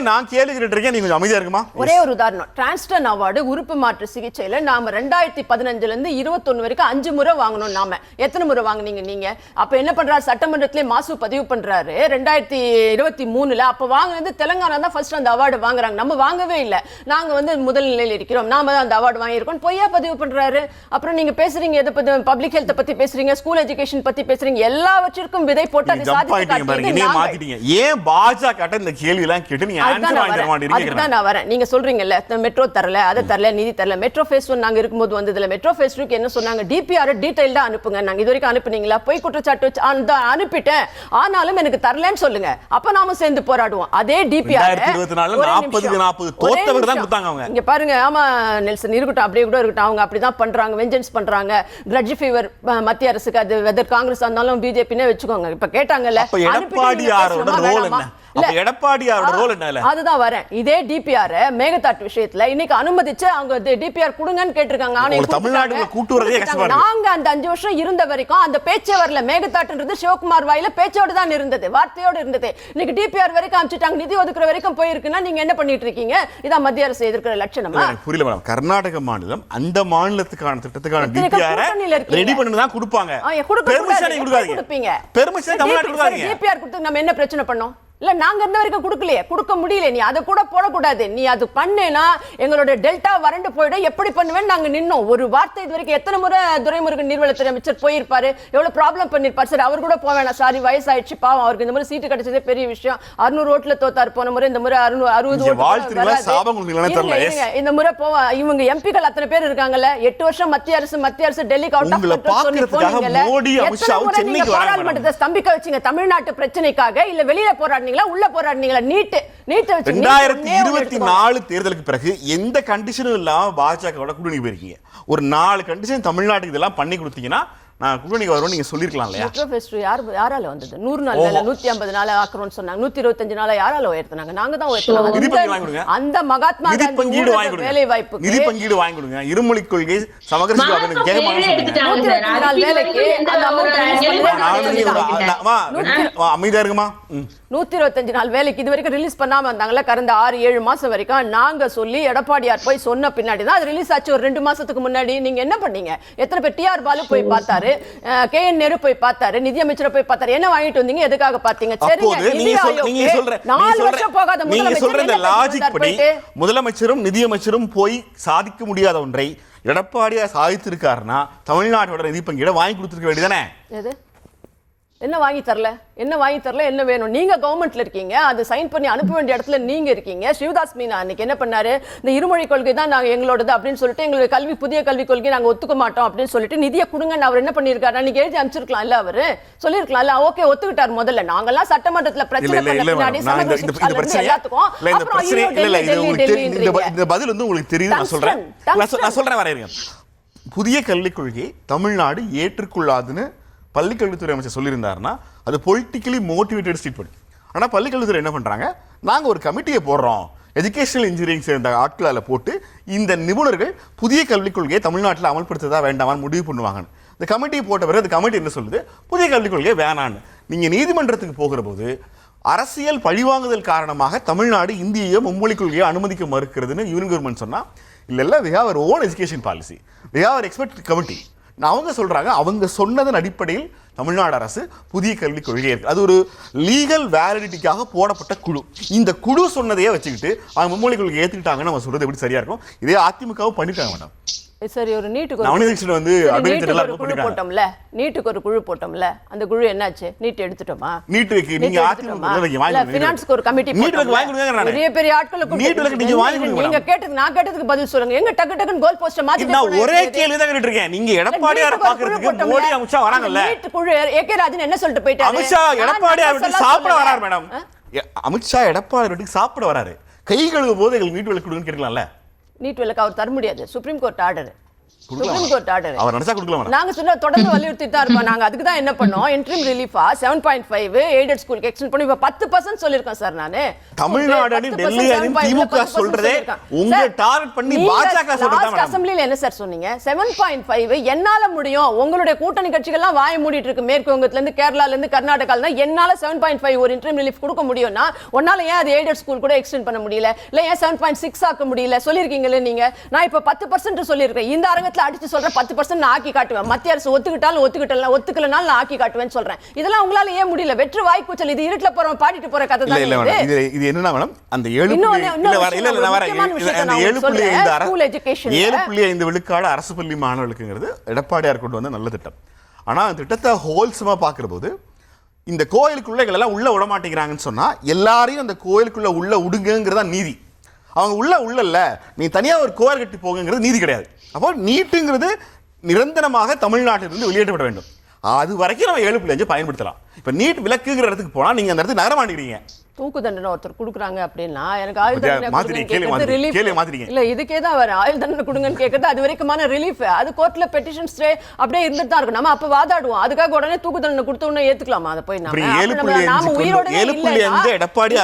நான் கேள்வி கேட்டிருக்கேன், நீங்க அமைதியா இருக்குமா? ஒரே ஒரு உதாரணம், டிரான்ஸ்டன் அவார்டு உறுப்பு மாற்று சிகிச்சையில நாம 2015ல இருந்து 21 வரைக்கும் 5 முறை வாங்கணும். நாம எத்தனை முறை வாங்குனீங்க நீங்க? அப்ப என்ன பண்றாரு, சட்டமன்றத்திலே மாசு பதிவு பண்றாரு 2023ல. அப்ப வாங்குனது தெலுங்கானா தான் ஃபர்ஸ்ட் அந்த அவார்டு வாங்குறாங்க, நம்ம வாங்கவே இல்லை. நாங்க வந்து முதல் நிலையில் இருக்கிறோம், நாம தான் அந்த அவார்டு வாங்கியிருக்கோம், பொய்யா பதிவு பண்றாரு. அப்புறம் நீங்க பேசுறீங்க எதை பத்தி, பப்ளிக் ஹெல்த் பத்தி பேசுறீங்க, ஸ்கூல் எஜுகேஷன் பத்தி பேசுறீங்க, எல்லாவற்றிற்கும் விதை போட்டு அதை சாதிச்சு ஏன் பாஜக இந்த கேள்வி எல்லாம் கேட்டு நீங்க ஆன்சர் வாங்க மாட்டீங்க? அதுதான் நான் வரேன். நீங்க சொல்றீங்கல்ல மெட்ரோ தரல, அதை தரல, நிதி தரல. மெட்ரோ ஃபேஸ் 1 நாங்க இருக்கும்போது வந்ததுல மெட்ரோ ஃபேஸ் 2 என்ன சொன்னாங்க, டிபிஆர் டீடைல்டா அனுப்புங்க. நாங்க இது வரைக்கும் அனுப்புனீங்களா? போய் குற்றச்சாட்டு வச்சு அனுப்பிட்டேன், ஆனாலும் எனக்கு தரலன்னு சொல்லுங்க, அப்ப நாம சேர்ந்து போராடுவோம். அதே டிபிஆர் 40 தோத்தவர் தான் கொடுத்தாங்க அவங்க. இங்க பாருங்க, ஆமா நெல்சன் இருக்கட்டும், அப்படியே கூட இருக்கட்டும், அவங்க அப்படிதான் பண்றாங்க, வெஞ்சன்ஸ் பண்றாங்க. கிரட்ஜ் ஃபீவர் மத்திய அரசுக்கு, அது வெதர் காங்கிரஸ் இருந்தாலும் பிஜேபினே வெச்சுக்கோங்க. இப்ப கேட்டாங்கல்ல எடப்பாடியாரோட ரோல் என்ன? எடப்பாடியாரோட ரோல் என்ன? அதுதான் வரேன். இதே டிபிஆர் மேகதாட் விஷயத்துல இன்னைக்கு அனுமதிச்சு அவங்க டிபிஆர் கொடுங்கன்னு கேட்டிருக்காங்க. தமிழ்நாடு கூட்டுறதே நாங்க அந்த 5 வருஷம் இருந்த வரைக்கும் அந்த பேச்சே வரல. மேகதாட்ன்றது சிவகுமார் வாயில பேச்சோடு தான் இருந்தது, வார்த்தையோடு இருந்தது. இன்னைக்கு டிபிஆர் வரைக்கும் அனுப்பிச்சிட்டாங்க, நிதி ஒதுக்குற வரைக்கும் போயிருக்குன்னா நீங்க என்ன பண்ணிட்டு இருக்கீங்க? இதான் மத்திய அரசு எதிர்க்கிற லட்சணமா? புரியல மேடம். கர்நாடக மாநிலம் அந்த மாநிலத்துக்கான திட்டத்துக்கான டிபிஆர் ரெடி பண்ணி தான் கொடுப்பாங்க. பெர்மிஷன் கொடுப்பீங்க, பெர்மிஷன் தமிழ்நாடு கொடுக்காதீங்க. டிபிஆர் கொடுத்து நம்ம என்ன பிரச்சனை பண்ணோம்? இல்ல நாங்க இருந்த வரைக்கும் கொடுக்கலையே, கொடுக்க முடியல. நீ அதை கூட போடக்கூடாது, நீ அது பண்ணேனா எங்களோட டெல்டா வறண்டு போயிடும். எப்படி பண்ணுவேன்னு நாங்க நின்னோம். ஒரு வார்த்தை இது வரைக்கும் எத்தனை முறை துரைமுருகன் நீர்வளத்துறை அமைச்சர் போயிருப்பாரு, எவ்வளவு ப்ராப்ளம் பண்ணிருப்பாரு. சரி அவர் கூட போக வேணாம், சாரி வயசாயிடுச்சு பாவம், அவருக்கு இந்த மாதிரி சீட்டு கிடைச்சதே பெரிய விஷயம். 600 ஓட்டுல தோத்தாரு போன முறை, இந்த முறை 60 இந்த முறை போவா. இவங்க எம்பிக்கள் அத்தனை பேர் இருக்காங்கல்ல, 8 வருஷம் மத்திய அரசு டெல்லிக்கு அவுட் ஆஃப் பாராளுமன்றத்தை ஸ்தம்பிக்க வச்சீங்க தமிழ்நாட்டு பிரச்சனைக்காக. இல்ல வெளியில போராடினீங்களா, உள்ள போராடினீங்களா? நீட் 2024 தேர்தலுக்கு பிறகு எந்த கண்டிஷனும் இல்லாம பாஜகவோட கூட்டணி போயிருக்கீங்க. ஒரு 4 கண்டிஷன் தமிழ்நாட்டுக்கு இதெல்லாம் பண்ணி கொடுத்தீங்கன்னா நான் கூட்டணிக்கு வருவோம் நீங்க சொல்லிருக்கலாம் இல்லையா? மெட்ரோ ஃபேஸ் 2 யாரால வந்தது? 100 நாள் வேலை, 150 நாள் ஆக்குறோம்னு சொன்னாங்க. 125 நாள் யாரால உயர்த்தினாங்க? நாங்க தான் உயர்த்தினாங்க. அந்த மகாத்மா காந்தி வேலை வாய்ப்பு நிதி பங்கீடு வாங்கி கொடுங்க. இருமொழி கொள்கை சமகர வேலைக்கு அமைதியா இருக்குமா? 125 நாள் வேலைக்கு இது வரைக்கும் ரிலீஸ் பண்ணாம இருந்தாங்கல்ல, கடந்த 6-7 மாசம் வரைக்கும் நாங்க சொல்லி எடப்பாடியார் போய் சொன்ன பின்னாடி தான் அது ரிலீஸ் ஆச்சு. ஒரு 2 மாசத்துக்கு முன்னாடி நீங்க என்ன பண்ணீங்க? எத்தனை பேர் டிஆர் பாலு போய் பார்த்தாரு, கேஎன் நேரு போய் பார்த்தாரு, நிதியமைச்சரை போய் பார்த்தாரு, என்ன வாங்கிட்டு வந்தீங்க, எதுக்காக பாத்தீங்க? முதலமைச்சரும் நிதியமைச்சரும் போய் சாதிக்க முடியாத ஒன்றை எடப்பாடியார் சாதித்திருக்காருன்னா தமிழ்நாட்டோட நிதி பங்கீட வாங்கி கொடுத்துருக்க வேண்டியதானே? என்ன வாங்கி தரல, என்ன வேணும்? நீங்க கவர்மெண்ட்ல இருக்கீங்க, அது சைன் பண்ணி அனுப்ப வேண்டிய இடத்துல நீங்க இருக்கீங்க. சிவதாஸ் மீனா அன்னைக்கு என்ன பண்ணாரு, இந்த இருமொழி கொள்கை தான் நாங்க எங்களோடது அப்படின்னு சொல்லிட்டு, எங்களுடைய புதிய கல்விக் கொள்கை நாங்க ஒத்துக்க மாட்டோம் அப்படின்னு சொல்லிட்டு நிதியை கொடுங்கன்னு அவர் என்ன பண்ணிருக்காரு? அன்னைக்கு எழுதி அனுப்பிச்சிருக்கலாம் இல்ல, அவரு சொல்லிருக்கலாம் இல்ல, ஓகே ஒத்துக்கிட்டார். முதல்ல நாங்கெல்லாம் சட்டமன்றத்துல பிரச்சனை பண்ண பின்னாடி எல்லாத்துக்கும் இந்த பதில் வந்து உங்களுக்கு தெரியுது. நான் சொல்றேன் வரையறேன். புதிய கல்விக் கொள்கையை தமிழ்நாடு ஏற்றுக்கொள்ளாதுன்னு பள்ளிக்கல்வித்துறை அமைச்சர் சொல்லியிருந்தாருன்னா அது பொலிட்டிக்கலி மோட்டிவேட்டட் ஸ்டேட்மெண்ட். ஆனால் பள்ளிக்கல்வித்துறை என்ன பண்ணுறாங்க, நாங்கள் ஒரு கமிட்டியை போடுறோம், எஜுகேஷனல் இன்ஜினியரிங் சேர்ந்த ஆட்களால் போட்டு இந்த நிபுணர்கள் புதிய கல்விக் கொள்கையை தமிழ்நாட்டில் அமல்படுத்ததா வேண்டாமான்னு முடிவு பண்ணுவாங்க. இந்த கமிட்டியை போட்ட பிறகு அந்த கமிட்டி என்ன சொல்லுது, புதிய கல்விக் கொள்கையை வேணான்னு. நீங்கள் நீதிமன்றத்துக்கு போகிற போது அரசியல் பழிவாங்குதல் காரணமாக தமிழ்நாடு இந்திய மும்மொழி கொள்கையை அனுமதிக்க மறுக்கிறதுன்னு யூனியன் கவர்மெண்ட் சொன்னால் இல்லை, we have our own education policy, we have our expert committee. அவங்க சொல்றாங்க, அவங்க சொன்னதன் அடிப்படையில் தமிழ்நாடு அரசு புதிய கல்விக் கொள்கை இருக்கு, அது ஒரு லீகல் வேலிடிட்டிக்காக போடப்பட்ட குழு. இந்த குழு சொன்னதையே வச்சுக்கிட்டு அவங்க மும்மொழி கொள்கை ஏற்றுக்கிட்டாங்கன்னு நம்ம சொல்றது எப்படி சரியா இருக்கும்? இதே அதிமுகவும் பண்ணிட்டாங்க மேடம். சரி, ஒரு நீட்டுக்கு நவநீதகிருஷ்ணன் வந்து ஒரு குழு போட்டோம்ல, நீட்டுக்கு ஒரு குழு போட்டோம்ல, அந்த குழு என்னாச்சு? நீட் எடுத்துட்டோமா? நீட்டுக்கு நீங்க ஃபினான்ஸ்க்கு ஒரு கமிட்டி போட்டோம்ல, பெரிய பெரிய ஆட்களை நீங்க கேட்டது நான் கேட்டதுக்கு பதில் சொல்லுங்க. எங்க டக்கு டக்குன்னு கோல் போஸ்ட் மாத்தி நான் ஒரே கேள்வி தான் கேட்டுட்டு இருக்கேன். நீங்க எடப்பாடியார் பாக்குறதுக்கு மோடி அமித்ஷா வராங்கல்ல, நீட் குழு ஏகே ராஜன் என்ன சொல்லிட்டு போயிட்டாரு? அமித்ஷா எடப்பாடியார் வீட்டுக்கு சாப்பிட வராரு மேடம். அமித்ஷா எடப்பாடியார் வீட்டுக்கு சாப்பிட வராரு, கை கழுவும் போது எங்களுக்கு நீட் விலக்கு கொடுங்கன்னு கேட்கலாம்ல. நீட் விலக்கு அவர் தர முடியாது, Supreme Court order. Supreme Court order அவர் நினைச்சா கொடுக்கலாம். நாங்க சொன்ன தொடர்ந்து வலியுறுத்தி தான் இருக்கோம். நாங்க அதுக்கு தான் என்ன பண்ணோம், இன்டரிம் ரிலீஃபா 7.5 எய்டட் ஸ்கூலுக்கு எக்ஸ்டெண்ட் பண்ணி இப்ப 10% சொல்லிருக்கேன் சார். நானு தமிழ்நாடு டெல்லி திமுக சொல்றதே உங்க டார்கெட் பண்ணி பாஜக சொல்றதா? அசெம்பிளில என்ன சார் சொன்னீங்க? 7.5 என்னால முடியும். உங்களுடைய கூட்டணி கட்சிகள் எல்லாம் வாய மூடிட்டு இருக்கு, மேற்கு வங்கத்துல இருந்து கேரளால இருந்து கர்நாடகால இருந்து. என்னால 7.5 ஒரு இன்டரிம் ரிலீஃப் கொடுக்க முடியும்னா உன்னால ஏன் அது எய்டட் ஸ்கூல் கூட எக்ஸ்டெண்ட் பண்ண முடியல? இல்ல ஏன் 7.6 ஆக்க முடியல? சொல்லிருக்கீங்களே நீங்க. நான் இப்ப 10% சொல்லிருக்கேன். இந்த அரங்கத்துல அடிச்சு சொல்ற 10% நான் ஆக்கி காட்டுவேன். மத்திய அரசு ஒத்துக்கலனாலும் நான் ஆக்கி காட்டுவேன்னு சொல்றேன். இதெல்லாம் உங்களால ஏன் முடியல? வெற்று வாய்க்கூச்சல். இது இருட்டுல போறோம் பாடிட்டு போற கதை தான். இது என்னன்னா மேடம், அந்த 7.5 விழுக்காடு அரசு பள்ளி மாணவர்களுக்குங்கிறது எடப்பாடியார் கொண்டு வந்த நல்ல திட்டம். ஆனா அந்த திட்டத்தை ஹோல்சமா பாக்குற போது இந்த கோயிலுக்குள்ள எல்லாம் உள்ள விட மாட்டேங்கிறாங்கன்னு சொன்னா எல்லாரையும் அந்த கோயிலுக்குள்ள உள்ள விடுங்கிறதா நீதி. அவங்க உள்ள நீ தனியா ஒரு கோயில் கட்டி போங்கிறது நீதி கிடையாது. அப்போ நீட்டுங்கிறது நிரந்தரமாக தமிழ்நாட்டிலிருந்து வெளியேற்றப்பட வேண்டும். அது வரைக்கும் நம்ம 7.5 பயன்படுத்தலாம். இப்ப நீட் விலக்குங்கிற இடத்துக்கு போனா நீங்க அந்த இடத்துக்கு நகர மாட்டேங்கிறீங்க. தூக்கு தண்டனை ஒருத்தர் கொடுக்குறாங்க அப்படின்னா எனக்கு ஆயுள் தண்டனை ரிலீஃப் இல்ல, இதுக்கே தான் வர ஆயுள் தண்டனை கொடுங்கன்னு கேட்கறது அது வரைக்குமான ரிலீஃப். அது கோர்ட்ல பெட்டிஷன் ஸ்டே அப்படியே இருந்துட்டு தான் இருக்கும். நம்ம அப்ப வாதாடுவோம். அதுக்காக உடனே தூக்கு தண்டனை கொடுத்த உடனே ஏத்துக்கலாமா? அதை போய் நாம உயிரோட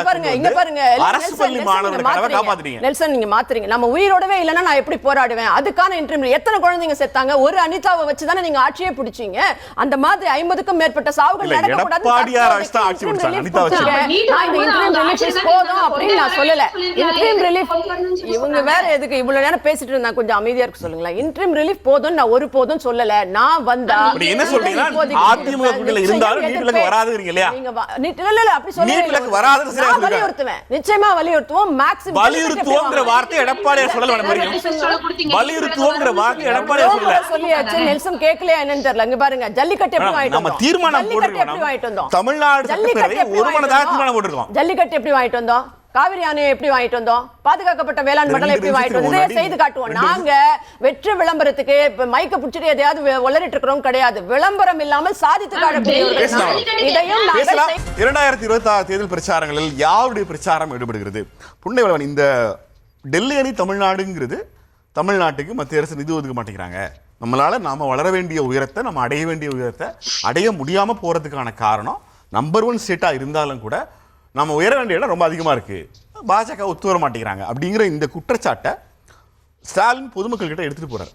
பாருங்க, இங்க பாருங்க நெல்சன், நீங்க மாத்துறீங்க. நம்ம உயிரோடவே இல்லைன்னா நான் எப்படி போராடுவேன்? அதுக்கான இன்டர்வியூ எத்தனை குழந்தைங்க செத்தாங்க? ஒரு அனிதாவை வச்சுதானே நீங்க ஆட்சியே பிடிச்சீங்க. அந்த மாதிரி 50க்கும் மேற்பட்ட சாவுகள் நடக்கக்கூடாது. இன்டரிம் ரிலீஃப் போதும் அப்படின்னு நான் சொல்லல. இன்டரிம் ரிலீஃப் இவங்க வேற எதுக்கு இவ்வளவு நேரம் பேசிட்டு இருந்தா? கொஞ்சம் அமைதியா இருக்க சொல்லுங்களேன். இன்டரிம் ரிலீஃப் போதும் நான் ஒரு போதும் சொல்லல. நான் வந்தா என்ன சொல்றீங்கன்னா அதிமுக கூட்டணியில இருந்தாலும் நீட் விலக்கு வராதுங்கறீங்க இல்லையா? நீங்க இல்ல அப்படி சொல்லுங்க. நீட் விலக்கு வராதுன்னு சரியா சொல்லுங்க. வலியுறுத்துவேன், நிச்சயமா வலியுறுத்துவோம். மேக்ஸிமம் வலியுறுத்துவோம்ங்கற வார்த்தை எடப்பாடியார் சொல்லல. வலியுறுத்துவோம்ங்கற வார்த்தை எடப்பாடியார் சொல்லல. சொல்லியாச்சு. நெல்சன் கேக்கலையா என்னன்னு தெரியல. இங்க பாருங்க, ஜல்லிக்கட்டு எப்படி வாங்கிட்டு வந்தோம்? நம்ம தீர்மானம் போட்டுறோம். தமிழ்நாடு சட்டப்பேரவை ஒருமனதாக தீர்மானம் போட்டுறோம். ஜல்லிக்கட்டு எப்படி வாங்கிட்டு வந்தோம்? காவிரி யானையை எப்படி வாங்கிட்டு வந்தோம்? பாதுகாக்கப்பட்ட வேளாண் மண்டலம் எப்படி வாங்கிட்டு வந்தோம்? இதை செய்து காட்டுவோம். நாங்க வெற்று விளம்பரத்துக்கு மைக்க பிடிச்சிட்டு எதையாவது உளறிட்டு இருக்கிறோம் கிடையாது. விளம்பரம் இல்லாமல் சாதித்து காட்டக்கூடியவர்கள். இதையும் 2026 தேர்தல் பிரச்சாரங்களில் யாருடைய பிரச்சாரம் ஈடுபடுகிறது? புண்ணியவளவன், இந்த டெல்லி அணி தமிழ்நாடுங்கிறது தமிழ்நாட்டுக்கு மத்திய அரசு நிதி ஒதுக்க மாட்டேங்கிறாங்க. நாம வளர வேண்டிய உயரத்தை, நம்ம அடைய வேண்டிய உயரத்தை அடைய முடியாம போறதுக்கான காரணம் நம்பர் 1 ஸ்டேட்டா இருந்தாலும் கூட நம்ம உயர வேண்டிய இடம் ரொம்ப அதிகமாக இருக்குது, பாஜக ஒத்து வர மாட்டேங்கிறாங்க அப்படிங்கிற இந்த குற்றச்சாட்டை ஸ்டாலின் பொதுமக்கள் கிட்ட எடுத்துகிட்டு போகிறார்.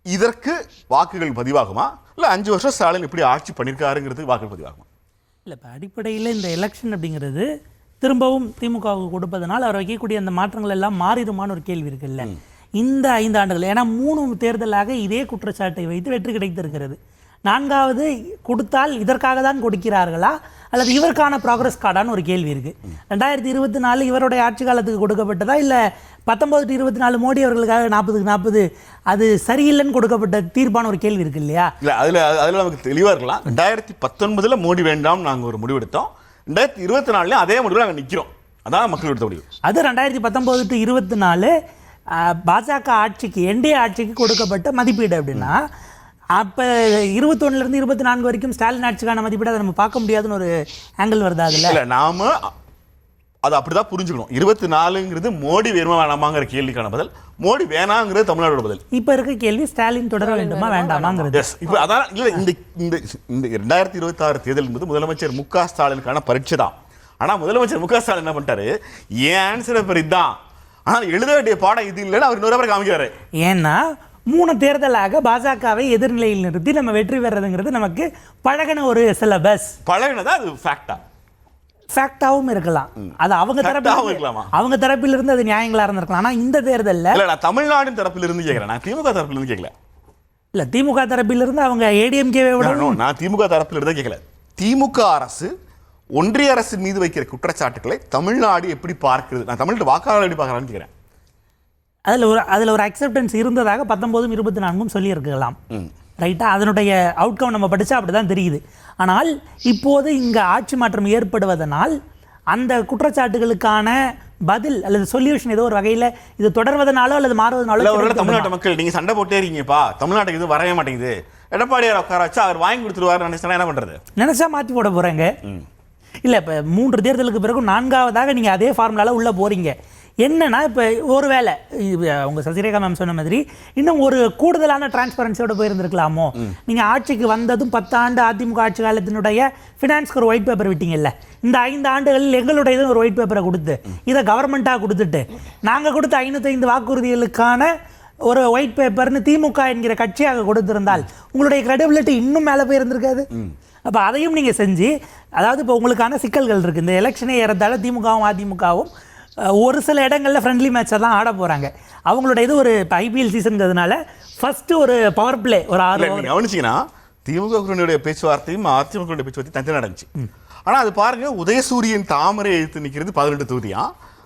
இதற்கு வாக்குகள் பதிவாகுமா, இல்லை 5 வருஷம் ஸ்டாலின் இப்படி ஆட்சி பண்ணியிருக்காருங்கிறது வாக்குகள் பதிவாகுமா? இல்லை, இப்போ அடிப்படையில் இந்த எலெக்ஷன் அப்படிங்கிறது திரும்பவும் திமுகவுக்கு கொடுப்பதனால் அவர் வைக்கக்கூடிய அந்த மாற்றங்கள் எல்லாம் மாறிடுமான்னு ஒரு கேள்வி இருக்குல்ல. இந்த 5 ஆண்டுகள், ஏன்னா 3 தேர்தலாக இதே குற்றச்சாட்டை வைத்து வெற்றி கிடைத்திருக்கிறது. 4வது கொடுத்தால் இதற்காக தான் கொடுக்கிறார்களா அல்லது இவருக்கான ப்ராக்ரஸ் கார்டான்னு ஒரு கேள்வி இருக்குது. 2024 இவருடைய ஆட்சி காலத்துக்கு கொடுக்கப்பட்டதா, இல்லை 19 to 24 மோடி அவர்களுக்காக 40க்கு 40 அது சரியில்லைன்னு கொடுக்கப்பட்ட தீர்ப்பான ஒரு கேள்வி இருக்கு இல்லையா? இல்லை, அதில் நமக்கு தெளிவாக இருக்கலாம். 2019 மோடி வேண்டாம் நாங்கள் ஒரு முடிவெடுத்தோம். 2024 அதே முடிவில் நாங்கள் நிற்கிறோம். அதான் மக்கள் எடுத்த முடிவு. அது 2019 to 24 பாஜக ஆட்சிக்கு, என்டிஏ ஆட்சிக்கு கொடுக்கப்பட்ட மதிப்பீடு அப்படின்னா, அப்போ 21 to 24 வரைக்கும் ஸ்டாலின் ஆட்சிக்கான மதிப்பீடு அதை நம்ம பார்க்க முடியாதுன்னு ஒரு ஆங்கிள் வருதா? அதில் இல்லை, நாம அதை அப்படிதான் புரிஞ்சுக்கணும். 24ங்கிறது மோடி வேணுமா வேணாமாங்கிற கேள்விக்கான பதில், மோடி வேணாங்கிறது தமிழ்நாடோட பதில். இப்போ இருக்க கேள்வி ஸ்டாலின் தொடர வேண்டுமா வேண்டாமாங்கிறது. இப்போ அதான் இல்லை, இந்த 2026 தேர்தல் என்பது முதலமைச்சர் மு.க. ஸ்டாலினுக்கான பரீட்சை தான். ஆனால் முதலமைச்சர் மு.க. ஸ்டாலின் என்ன பண்ணிட்டாரு, ஏன் ஆன்சர் பேப்பர் இதுதான், ஆனால் எழுத வேண்டிய பாடம் இது இல்லைன்னு அவர் இன்னொரு பேர் காமிக்கிறாரு. ஏன்னா 3 தேர்தலாக பாஜகவை எதிர்நிலையில் நிறுத்தி நம்ம வெற்றி பெறதுங்கிறது நமக்கு பழகின ஒரு சிலபஸ். பழகினதா அது ஃபேக்டாவும் இருக்கலாம், அது அவங்க தரப்பிலிருந்து அது நியாயங்களா இருந்திருக்கலாம். ஆனா இந்த தேர்தல்ல இல்ல, தமிழ்நாடு தரப்பிலிருந்து கேட்கிறேன், நான் திமுக தரப்பிலிருந்து கேட்கல. இல்ல, திமுக தரப்பிலிருந்து அவங்க ஏடிஎம்கேவை விட, நான் திமுக தரப்பிலிருந்து கேட்கல. திமுக அரசு ஒன்றிய அரசு மீது வைக்கிற குற்றச்சாட்டுகளை தமிழ்நாடு எப்படி பார்க்கிறது, நான் தமிழ்நாடு வாக்காளர் எப்படி பார்க்கறான்னு கேட்கிறேன். அதில் ஒரு அக்செப்டன்ஸ் இருந்ததாக 19 24 சொல்லியிருக்கலாம். ரைட்டா? அதனுடைய அவுட்கம் நம்ம படித்தா அப்படி தான் தெரியுது. ஆனால் இப்போது இங்கே ஆட்சி மாற்றம் ஏற்படுவதனால் அந்த குற்றச்சாட்டுகளுக்கான பதில் அல்லது சொல்யூஷன் ஏதோ ஒரு வகையில் இது தொடர்வதனாலோ அல்லது மாறுவதனாலோ தமிழ்நாட்டு மக்கள் நீங்கள் சண்டை போட்டே இருக்கீங்கப்பா, தமிழ்நாட்டுக்கு இது வரவே மாட்டேங்குது, எடப்பாடியார் உட்கார வச்சா அவர் வாங்கி கொடுத்துருவாரு நினைச்சா என்ன பண்ணுறது? நினைச்சா மாற்றி போட போகிறாங்க. இல்லை, இப்போ 3 தேர்தலுக்கு பிறகு 4ஆவதாக நீங்கள் அதே ஃபார்முலாவில் உள்ளே போகிறீங்க. என்னன்னா இப்போ ஒரு வேளை உங்கள் சசிரேகா மேம் சொன்ன மாதிரி இன்னும் ஒரு கூடுதலான டிரான்ஸ்பரன்சியோட போயிருந்துருக்கலாமோ? நீங்கள் ஆட்சிக்கு வந்ததும் 10 ஆண்டு அதிமுக ஆட்சி காலத்தினுடைய ஃபினான்ஸ்க்கு ஒரு ஒயிட் பேப்பர் விட்டீங்கல்ல, இந்த 5 ஆண்டுகளில் எங்களுடைய ஒரு ஒயிட் பேப்பரை கொடுத்து இதை கவர்மெண்ட்டாக கொடுத்துட்டு நாங்கள் கொடுத்த 505 வாக்குறுதிகளுக்கான ஒரு ஒயிட் பேப்பர்னு திமுக என்கிற கட்சியாக கொடுத்திருந்தால் உங்களுடைய கிரெடிபிலிட்டி இன்னும் மேலே போயிருந்திருக்காது. அப்போ அதையும் நீங்கள் செஞ்சு, அதாவது இப்போ உங்களுக்கான சிக்கல்கள் இருக்குது. இந்த எலெக்ஷனே ஏறத்தால திமுகவும் அதிமுகவும் ஒரு சில இடங்களில் ஃப்ரெண்ட்லி மேட்சை தான் ஆட போகிறாங்க. அவங்களோட இது ஒரு ஐபிஎல் சீசனுங்கிறதுனால ஃபஸ்ட்டு ஒரு பவர் பிளே ஒரு 6 கவனிச்சிங்கன்னா திமுக பேச்சுவார்த்தையும் அதிமுக பேச்சுவார்த்தையும் தனியாக நடந்துச்சு. ஆனால் அது பாருங்க, உதயசூரியன் தாமரை எழுத்து நிற்கிறது 18 தொகுதியா,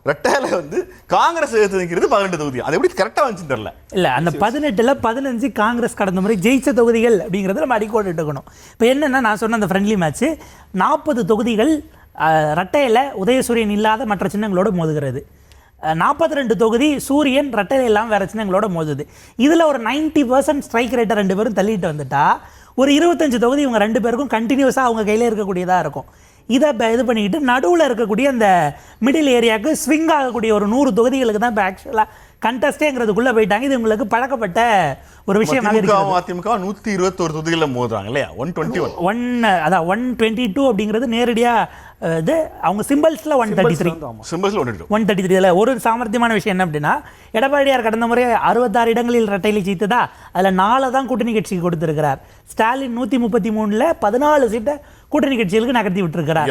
ரெட்டையில வந்து காங்கிரஸ் எழுத்து நிற்கிறது 18 தொகுதியா. அது எப்படி கரெக்டாக வந்துச்சு தெரியல. இல்லை, அந்த 18ல் 15 காங்கிரஸ் கடந்த முறை ஜெயிச்ச தொகுதிகள் அப்படிங்கிறத நம்ம அடிக்கோடு எடுக்கணும். இப்போ என்னென்னா, நான் சொன்ன அந்த ஃப்ரெண்ட்லி மேட்ச்சு 40 தொகுதிகள் ரெட்டையில் உதயசூரியன் இல்லாத மற்ற சின்னங்களோடு மோதுகிறது. 42 தொகுதி சூரியன் ரெட்டையில் இல்லாமல் வேறு சின்னங்களோட மோதுது. இதில் ஒரு 90% ஸ்ட்ரைக் ரேட்டை 2 பேரும் தள்ளிட்டு வந்துட்டா ஒரு 25 தொகுதி இவங்க 2 பேருக்கும் கண்டினியூஸாக அவங்க கையில் இருக்கக்கூடியதாக இருக்கும். இதை இது பண்ணிக்கிட்டு நடுவில் இருக்கக்கூடிய அந்த மிடில் ஏரியாவுக்கு ஸ்விங் ஆகக்கூடிய ஒரு 100 தொகுதிகளுக்கு தான் இப்போ ஆக்சுவலாக கண்டஸ்டேங்கிறதுக்குள்ளே போயிட்டாங்க. இது உங்களுக்கு பழக்கப்பட்ட ஒரு விஷயம். அதிமுக 121 தொகுதிகளில் மோதுறாங்க இல்லையா? 122 அப்படிங்கிறது நேரடியாக இது அவங்க சிம்பிள்ஸில் 133 இதில் ஒரு சாமர்த்தியமான விஷயம் என்ன அப்படின்னா, எடப்பாடியார் கடந்த முறை 66 இடங்களில் ரெட்டையில ஜெயித்ததா, அதில் 4 தான் கூட்டணி கட்சிக்கு கொடுத்திருக்கிறார். ஸ்டாலின் 133ல் 14 சீட்டை கூட்டணி கட்சிகளுக்கு நகர்த்தி விட்டுருக்கிறார்.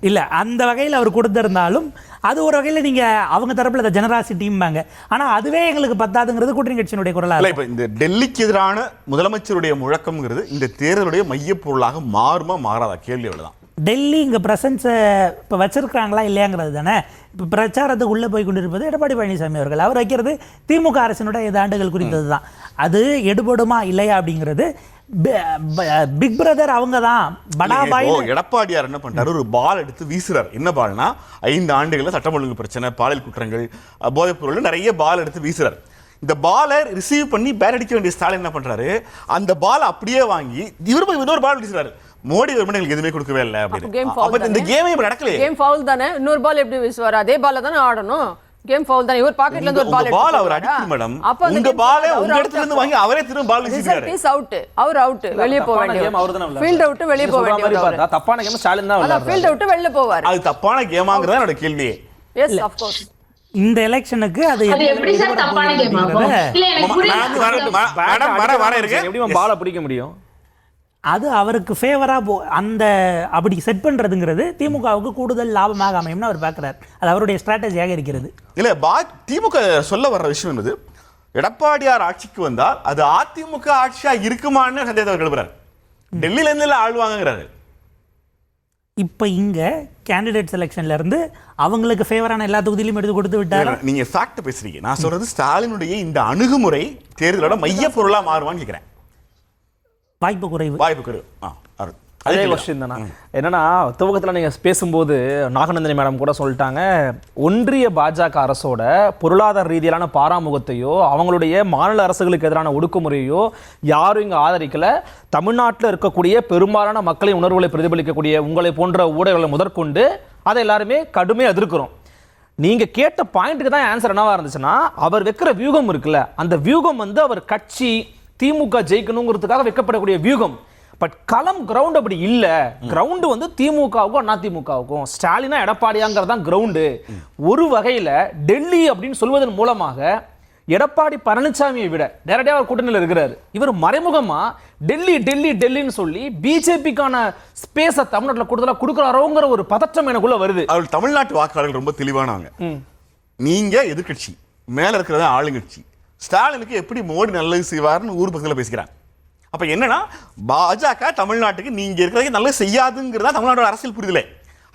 இல்லை, அந்த வகையில் அவர் கொடுத்திருந்தாலும் அது ஒரு வகையில் நீங்கள் அவங்க தரப்பில் ஜெனராசிட்டியும்பாங்க. ஆனால் அதுவே எங்களுக்கு பத்தாதுங்கிறது கூட்டணி கட்சியினுடைய குரலாக. இப்போ இந்த டெல்லிக்கு எதிரான முதலமைச்சருடைய முழக்கம்ங்கிறது இந்த தேர்தலுடைய மையப்பொருளாக மாறுமா மாறாதா? கேள்வி அவ்வளோதான். டெல்லி இங்கே ப்ரெசன்ஸை இப்போ வச்சிருக்கிறாங்களா இல்லையாங்கிறது தானே. இப்போ பிரச்சாரத்துக்கு உள்ளே போய் கொண்டிருப்பது எடப்பாடி பழனிசாமி அவர்கள். அவர் வைக்கிறது திமுக அரசினுடைய 5 ஆண்டுகள் குறித்தது தான். அது எடுபடுமா இல்லையா அப்படிங்கிறது பிக் பிரதர் அவங்க தான். படாபாய் எடப்பாடியார் என்ன பண்றாரு, ஒரு பால் எடுத்து வீசுறாரு. என்ன பால்னா 5 ஆண்டுகளில் சட்டம் ஒழுங்கு பிரச்சனை, பாலியல் குற்றங்கள், போதைப் பொருள், நிறைய பால் எடுத்து வீசுறாரு. இந்த பாலை ரிசீவ் பண்ணி பேட் அடிக்க வேண்டிய ஸ்டாலின் என்ன பண்றாரு, அந்த பால் அப்படியே வாங்கி இன்னொரு பால் வீசுறாரு. மோடி கவர்மெண்ட் எதுவுமே கொடுக்கவே இல்லை அப்படின்னு. இந்த கேமே இப்ப நடக்கல. கேம் ஃபவுல் தானே. இன்னொரு பால் எப்படி வீசுவாரு? அதே பால்ல தானே ஆடணும். கேம் ஃபவுல் தானே. இவர் பாக்கெட்ல இருந்து ஒரு பால் அவர் அடிக்கும் மேடம். உங்க பால் உங்க இடத்துல இருந்து வாங்கி அவரே திரும்ப பால் வீசிட்டாரு. Is out. அவர் அவுட். வெளிய போக வேண்டியது. ஃபீல்ட் அவுட் வெளிய போக வேண்டியது. தப்பான கேம் ஸ்டாலின் தான் விளையாடுறாரு. ஃபீல்ட் அவுட் வெளிய போவார். அது தப்பான கேமாங்கறத என்னோட கேள்வி. Yes of course. இந்த எலெக்ஷனுக்கு அது எப்படி சார் தப்பான கேம் ஆகும்? இல்ல எனக்கு புரியல. மேடம் வர இருக்கு. எப்படி பால பிடிக்க முடியும்? அது அவருக்கு ஃபேவராக அந்த அப்படி செட் பண்ணுறதுங்கிறது திமுகவுக்கு கூடுதல் லாபமாக அமையும்னு அவர் பார்க்குறாரு. அது அவருடைய ஸ்ட்ராட்டஜியாக இருக்கிறது. இல்லை, திமுக சொல்ல வர்ற விஷயம் என்பது, எடப்பாடியார் ஆட்சிக்கு வந்தால் அது அதிமுக ஆட்சியாக இருக்குமான்னு சந்தேகத்தை அவர் எழுப்புறாரு. டெல்லியிலேருந்து ஆளுவாங்கிறாரு. இப்போ இங்கே கேண்டிடேட் செலெக்ஷன்லேருந்து அவங்களுக்கு ஃபேவரான எல்லா தொகுதியிலும் எடுத்து கொடுத்து விட்டாரு. நீங்கள் ஃபேக்ட் பேசுறீங்க. நான் சொல்கிறது ஸ்டாலினுடைய இந்த அணுகுமுறை தேர்தலோட மைய பொருளாக மாறுவான்னு கேட்குறேன். வாய்ப்பு குறைவு. அதே கொஸ்டின் தானே. என்னன்னா, துவக்கத்தில் நீங்கள் பேசும்போது நாகநந்தினி மேடம் கூட சொல்லிட்டாங்க, ஒன்றிய பாஜக அரசோட பொருளாதார ரீதியிலான பாராமுகத்தையோ அவங்களுடைய மாநில அரசுகளுக்கு எதிரான ஒடுக்குமுறையோ யாரும் இங்கே ஆதரிக்கலை. தமிழ்நாட்டில் இருக்கக்கூடிய பெரும்பாலான மக்களின் உணர்வுகளை பிரதிபலிக்கக்கூடிய உங்களை போன்ற ஊடகங்களை முதற்கொண்டு அதை எல்லாருமே கடுமையாக எதிர்க்கிறோம். நீங்கள் கேட்ட பாயிண்ட்டுக்கு தான் ஆன்சர் என்னவா இருந்துச்சுன்னா, அவர் வைக்கிற வியூகம் இருக்குல்ல, அந்த வியூகம் வந்து அவர் கட்சி திமுக ஜெயிக்கணுங்கிறதுக்காக வைக்கப்படக்கூடிய வியூகம். பட் களம் கிரவுண்ட் அப்படி இல்லை. கிரவுண்டு வந்து திமுகவுக்கும் அதிமுகவுக்கும், ஸ்டாலினா எடப்பாடியாங்கிறது தான் கிரவுண்டு. ஒரு வகையில் டெல்லி அப்படின்னு சொல்வதன் மூலமாக எடப்பாடி பழனிசாமியை விட நேரடியாக அவர் கூட்டணியில் இருக்கிறார். இவர் மறைமுகமா டெல்லி டெல்லி டெல்லின்னு சொல்லி பிஜேபிக்கான ஸ்பேஸை தமிழ்நாட்டில் கூடுதலாக கொடுக்குறாரோங்கிற ஒரு பதற்றம் எனக்குள்ள வருது. அவர் தமிழ்நாட்டு வாக்காளர்கள் ரொம்ப தெளிவானவங்க. நீங்க எதிர்கட்சி, மேல இருக்கிறத ஆளுங்கட்சி. ஸ்டாலினுக்கு எப்படி மோடி நல்லது செய்வார்னு ஊர் பக்கத்தில் பேசுகிறாங்க. அப்ப என்னன்னா, பாஜக தமிழ்நாட்டுக்கு நீங்க இருக்கிறதுக்கு நல்லது செய்யாதுங்கிறதா தமிழ்நாட்டோட அரசியல் புரிதலே.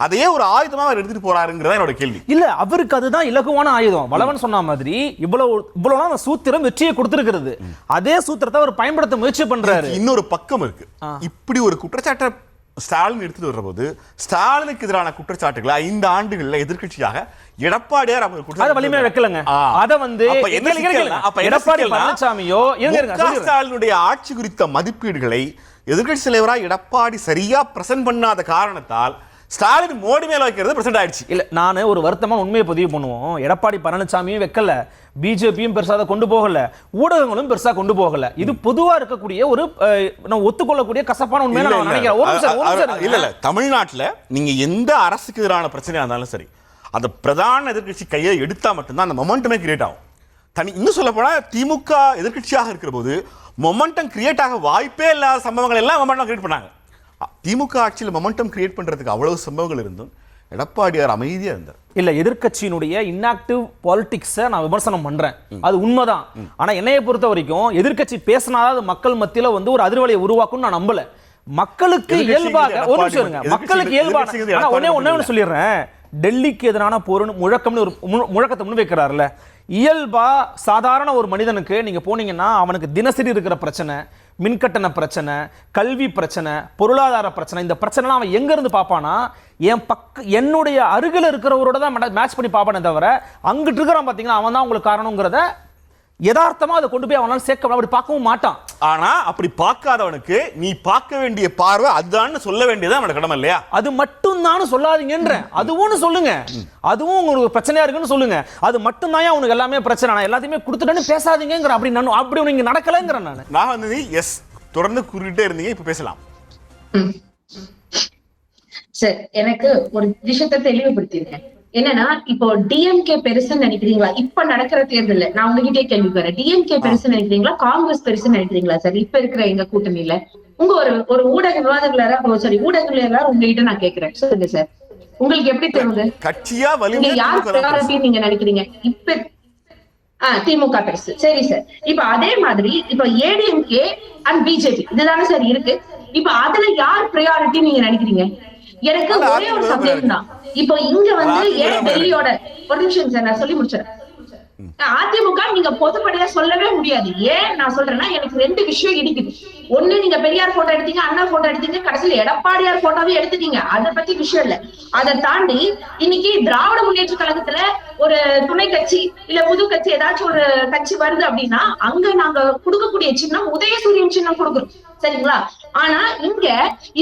அதையே ஒரு ஆயுதமா அவர் எடுத்துட்டு போறாருங்கிறதா என்னோட கேள்வி. இல்ல, அவருக்கு அதுதான் இலகுவான ஆயுதம். வளவன் சொன்ன மாதிரி இவ்வளவு சூத்திரம் வெற்றியை கொடுத்திருக்கிறது. அதே சூத்திரத்தை அவர் பயன்படுத்த முயற்சி பண்றாரு. இன்னொரு பக்கம் இருக்கு. இப்படி ஒரு குற்றச்சாட்டை ஸ்டாலின் எடுத்துட்டு வர்ற போது ஸ்டாலினுக்கு எதிரான குற்றச்சாட்டுகளை 5 ஆண்டுகள்ல எதிர்க்கட்சியாக எடப்பாடியார் அவர் வலிமையா வைக்கலங்க. அத வந்து எடப்பாடி பழனிசாமியோ ஸ்டாலினுடைய ஆட்சி குறித்த மதிப்பீடுகளை எதிர்க்கட்சி தலைவராக எடப்பாடி சரியா பிரசன்ட் பண்ணாத காரணத்தால் ஸ்டாலின் மோடி மேல வைக்கிறது பிரசன்ட் ஆயிடுச்சு. இல்ல, நான் ஒரு வருத்தமான உண்மையை பதிவு பண்ணுவோம். எடப்பாடி பழனிசாமியும் வைக்கல, பிஜேபியும் பெருசா அதை கொண்டு போகல, ஊடகங்களும் பெருசா கொண்டு போகல. இது பொதுவா இருக்கக்கூடிய ஒரு ஒத்துக்கொள்ளக்கூடிய கசப்பான உண்மையை நான் நினைக்கிறேன். இல்ல தமிழ்நாட்டுல நீங்க எந்த அரசுக்கு எதிரான பிரச்சனையா இருந்தாலும் சரி, அந்த பிரதான எதிர்க்கட்சி கையை எடுத்தா மட்டும்தான் அந்த மொமெண்டமே கிரியேட் ஆகும். இன்னும் சொல்ல போனா திமுக எதிர்க்கட்சியாக இருக்கிற போது மொமெண்டம் கிரியேட் ஆக வாய்ப்பே இல்லாத சம்பவங்கள் எல்லாம் மொமெண்டம் கிரியேட் பண்ணாங்க. திமுக ஆட்சியில் மொமெண்டம் கிரியேட் பண்றதுக்கு அவ்வளவு சம்பவங்கள் இருந்தும் எடப்பாடியார் அமைதியா இருந்தார். இல்ல, எதிர்க்கட்சியினுடைய இன்ஆக்டிவ் பாலிடிக்ஸை நான் விமர்சனம் பண்றேன், அது உண்மைதான். ஆனா என்னைய பொறுத்த வரைக்கும் எதிர்க்கட்சி பேசினாதான் அது மக்கள் மத்தியில வந்து ஒரு அதிர்வலையை உருவாக்கும் நான் நம்பல. மக்களுக்கு இயல்பாக ஒரு நிமிஷம் இருங்க, மக்களுக்கு இயல்பாக ஒன்னே சொல்லிடுறேன். டெல்லிக்கு எதிரான போர் முழக்கம்னு ஒரு முழக்கத்தை முன்வைக்கிறார்ல, இயல்பா சாதாரண ஒரு மனிதனுக்கு நீங்க போனீங்கன்னா அவனுக்கு தினசரி இருக்கிற பிரச்சனை, மின்கட்டண பிரச்சனை, கல்வி பிரச்சனை, பொருளாதார பிரச்சனை, இந்த பிரச்சனைலாம் அவன் எங்க இருந்து பார்ப்பானா என்னுடைய அருகில் இருக்கிறவரோட தான் மேட்ச் பண்ணி பார்ப்பானே தவிர அங்கிட்டு இருக்கிறான் பாத்தீங்கன்னா அவன் தான் உங்களுக்கு காரணங்கிறத யதார்த்தமா அதை கொண்டு போய் அவனால சேர்க்க அப்படி பார்க்கவும் மாட்டான். ஆனா அப்படி பார்க்காதவனுக்கு நீ பார்க்க வேண்டிய பார்வை அதுதான் சொல்ல வேண்டியது அவனோட கடமை இல்லையா? அது மட்டும் தான் சொல்லாதீங்கன்ற, அதுவும் சொல்லுங்க, அதுவும் உங்களுக்கு பிரச்சனையா இருக்குன்னு சொல்லுங்க. அது மட்டும் தான் அவனுக்கு எல்லாமே பிரச்சனை, நான் எல்லாத்தையுமே கொடுத்துட்டேன்னு பேசாதீங்கிற. அப்படி நீங்க நடக்கலங்கிற நான் வந்து எஸ் தொடர்ந்து கூறிட்டே இருந்தீங்க, இப்ப பேசலாம் சார். எனக்கு ஒரு விஷயத்தை தெளிவுபடுத்திருக்கேன். என்னன்னா, இப்போ டிஎம்கே பெருசுன்னு நினைக்கிறீங்களா? இப்ப நடக்கிற தேர்தல்ல நான் உங்ககிட்டே கேள்வி வரேன். டிஎம்கே பெருசுன்னு நினைக்கிறீங்களா, காங்கிரஸ் பெருசுன்னு நினைக்கிறீங்களா சார் இப்ப இருக்கிற எங்க கூட்டணியில? உங்க ஒரு ஊடக விவாதங்களா ஊடகங்களா உங்ககிட்ட நான் கேட்கிறேன், சொல்லுங்க சார், உங்களுக்கு எப்படி தெரியுது கட்சியா யார் பிரையாரிட்டி நீங்க நினைக்கிறீங்க? இப்ப திமுக பெருசு, சரி சார். இப்ப அதே மாதிரி இப்ப ஏடிஎம்கே அண்ட் பிஜேபி இதுதானே சார் இருக்கு. இப்ப அதுல யார் பிரையாரிட்டி நீங்க நினைக்கிறீங்க? எனக்கு ஒரே ஒரு சந்தேகம் தான். இப்போ இங்க வந்து ஏன் டெல்லியோட ஒரு நிமிஷம் சார் நான் சொல்லி முடிச்சிடறேன். அதிமுக நீங்க பொதுப்படையா சொல்லவே முடியாது. ஏன் நான் சொல்றேன்னா, எனக்கு 2 விஷயம் இடிக்குது. ஒண்ணு, நீங்க பெரியார் போட்டோ எடுத்தீங்க, அண்ணா போட்டோ எடுத்தீங்க, கடைசியில எடப்பாடியார் போட்டோவே எடுத்துட்டீங்க. அதை பத்தி விஷயம் இல்ல. அதை தாண்டி இன்னைக்கு திராவிட முன்னேற்ற கழகத்துல ஒரு துணை கட்சி இல்ல புது கட்சி ஏதாச்சும் ஒரு கட்சி வருது அப்படின்னா அங்க நாங்க கொடுக்கக்கூடிய சின்னம் உதயசூரியன் சின்னம் கொடுக்குறோம், சரிங்களா? ஆனா இங்க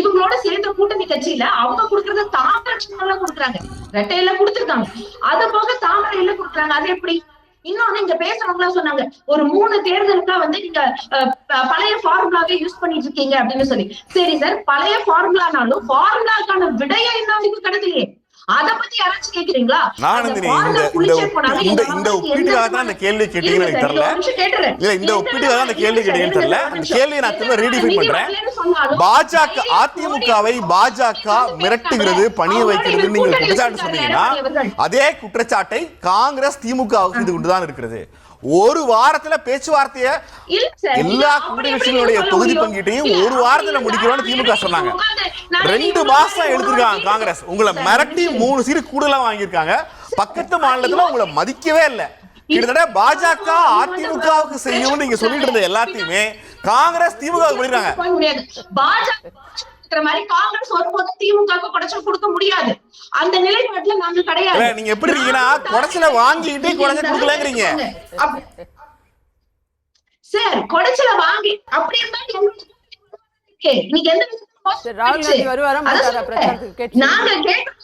இவங்களோட சேர்ந்த கூட்டணி கட்சியில அவங்க கொடுக்கறத தாமரை சின்னம் கொடுக்குறாங்க, ரெட்டையில கொடுத்துருக்காங்க, அது போக தாமரையில கொடுக்குறாங்க. அது எப்படி? இன்னொன்னு, இங்க பேசுறவங்களா சொன்னாங்க ஒரு 3 தேர்தலுக்கா வந்து நீங்க பழைய ஃபார்முலாவே யூஸ் பண்ணிட்டு இருக்கீங்க அப்படின்னு சொல்லி. சரி சார், பழைய ஃபார்முலானாலும் ஃபார்முலாக்கான விடையை இன்னும் வரைக்கும் கிடைக்கலையே. அத பத்தி யாராச்சும் கேக்குறீங்களா? இந்த ஒப்பீட்டுக்காக தான் அந்த கேள்வி கேட்டீங்கன்னு எனக்கு தெரியல. இல்ல, இந்த ஒப்பீட்டுக்காக தான் அந்த கேள்வி கேட்டீங்கன்னு தெரியல. இந்த கேள்வியை நான் திரும்ப ரீடிஃபைன் பண்றேன். பாஜக அதிமுகவை பாஜக மிரட்டுகிறது, பணிய வைக்கிறது நீங்க குற்றச்சாட்டு சொன்னீங்கன்னா அதே குற்றச்சாட்டை காங்கிரஸ் திமுக செய்து கொண்டுதான் இருக்கிறது. ஒரு வாரத்துல பேச்சுவார்த்தைய எல்லா கூட்டணிகளுடைய தொகுதி பங்கீட்டையும் ஒரு வாரத்துல முடிக்கிறோம்னு திமுக சொன்னாங்க. 2 மாசம் எடுத்திருக்காங்க காங்கிரஸ். உங்களை மிரட்டி 3 சீட் கூடுதலா வாங்கியிருக்காங்க. பக்கத்து மாநிலத்துல உங்களை மதிக்கவே இல்லை. கிட்டத்தட்ட பாஜக அதிமுகவுக்கு செய்யும் நீங்க சொல்லிட்டு இருந்த எல்லாத்தையுமே காங்கிரஸ் திமுக பண்ணிருக்காங்க. மாதிரி காங்கிரஸ் ஒருபோதும் திமுக குடைச்சல் கொடுக்க முடியாது. அந்த நிலைப்பாட்டுல நாங்க கிடையாது. நீங்க எப்படி இருக்கீங்கன்னா குடைச்சல வாங்கிட்டு குடைச்சல் கொடுக்கலங்கறீங்க சார். குடைச்சல வாங்கி அப்படி இருந்தா நீங்க எந்த ராகுல் காந்தி வருவாரா மாட்டாரா பிரச்சாரத்துக்கு கேட்டு நாங்க கேட்டோம்.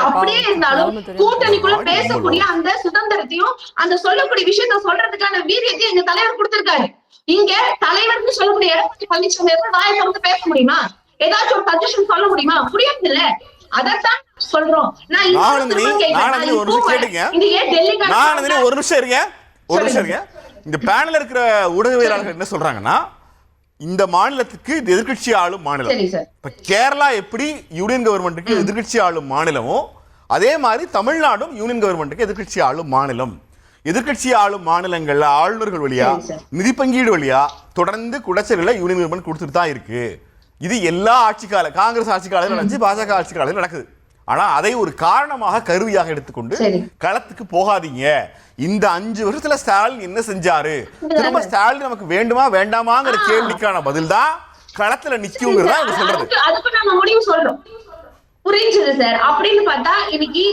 அப்படியே இருந்தாலும் கூட்டணிக்குள்ள பேசக்கூடிய அந்த சுதந்திரத்தையும் அந்த சொல்லக்கூடிய விஷயத்த சொல்றதுக்கான வீரியத்தையும் எங்க தலைவர் கொடுத்திருக்காரு. இங்க தலைவர்னு சொல்லக்கூடிய எடப்பாடி பழனிசாமி வாயை வந்து பேச முடியுமா? ஏதாச்சும் ஒரு சஜஷன் சொல்ல முடியுமா? முடியாது இல்ல. அதத்தான் சொல்றோம். ஒரு நிமிஷம் இருங்க. இந்த பேனல் இருக்கிற ஊடகவியலாளர்கள் என்ன சொல்றாங்கன்னா, இந்த மாநிலத்துக்கு எதிர்கட்சி ஆளும் மாநிலம். இப்ப கேரளா எப்படி யூனியன் கவர்மெண்ட்டுக்கு எதிர்கட்சி ஆளும் மாநிலமோ அதே மாதிரி தமிழ்நாடும் யூனியன் கவர்மெண்ட்டுக்கு எதிர்கட்சி ஆளும் மாநிலம். எதிர்கட்சி ஆளும் மாநிலங்கள்ல ஆளுநர்கள் வழியா நிதி பங்கீடு வழியா தொடர்ந்து குடைச்சல்களை யூனியன் கவர்மெண்ட் கொடுத்துட்டு தான் இருக்கு. இது எல்லா ஆட்சி கால காங்கிரஸ் ஆட்சி காலத்தில் நடந்துச்சு, பாஜக ஆட்சி காலத்தில் நடக்குது. ஆனா அதை ஒரு காரணமாக கருவியாக எடுத்துக்கொண்டு களத்துக்கு போகாதீங்க. இந்த 5 வருஷத்துல ஸ்டாலின் என்ன செஞ்சாரு, திரும்ப ஸ்டாலின் நமக்கு வேண்டுமா வேண்டாமாங்கிற கேள்விக்கான பதில் தான் களத்துல நிக்குங்கிறதா அவங்க சொல்றது. அதுக்கு நம்ம முடிவு சொல்றோம். புரிஞ்சுது சார். அப்படின்னு பார்த்தா இன்னைக்கு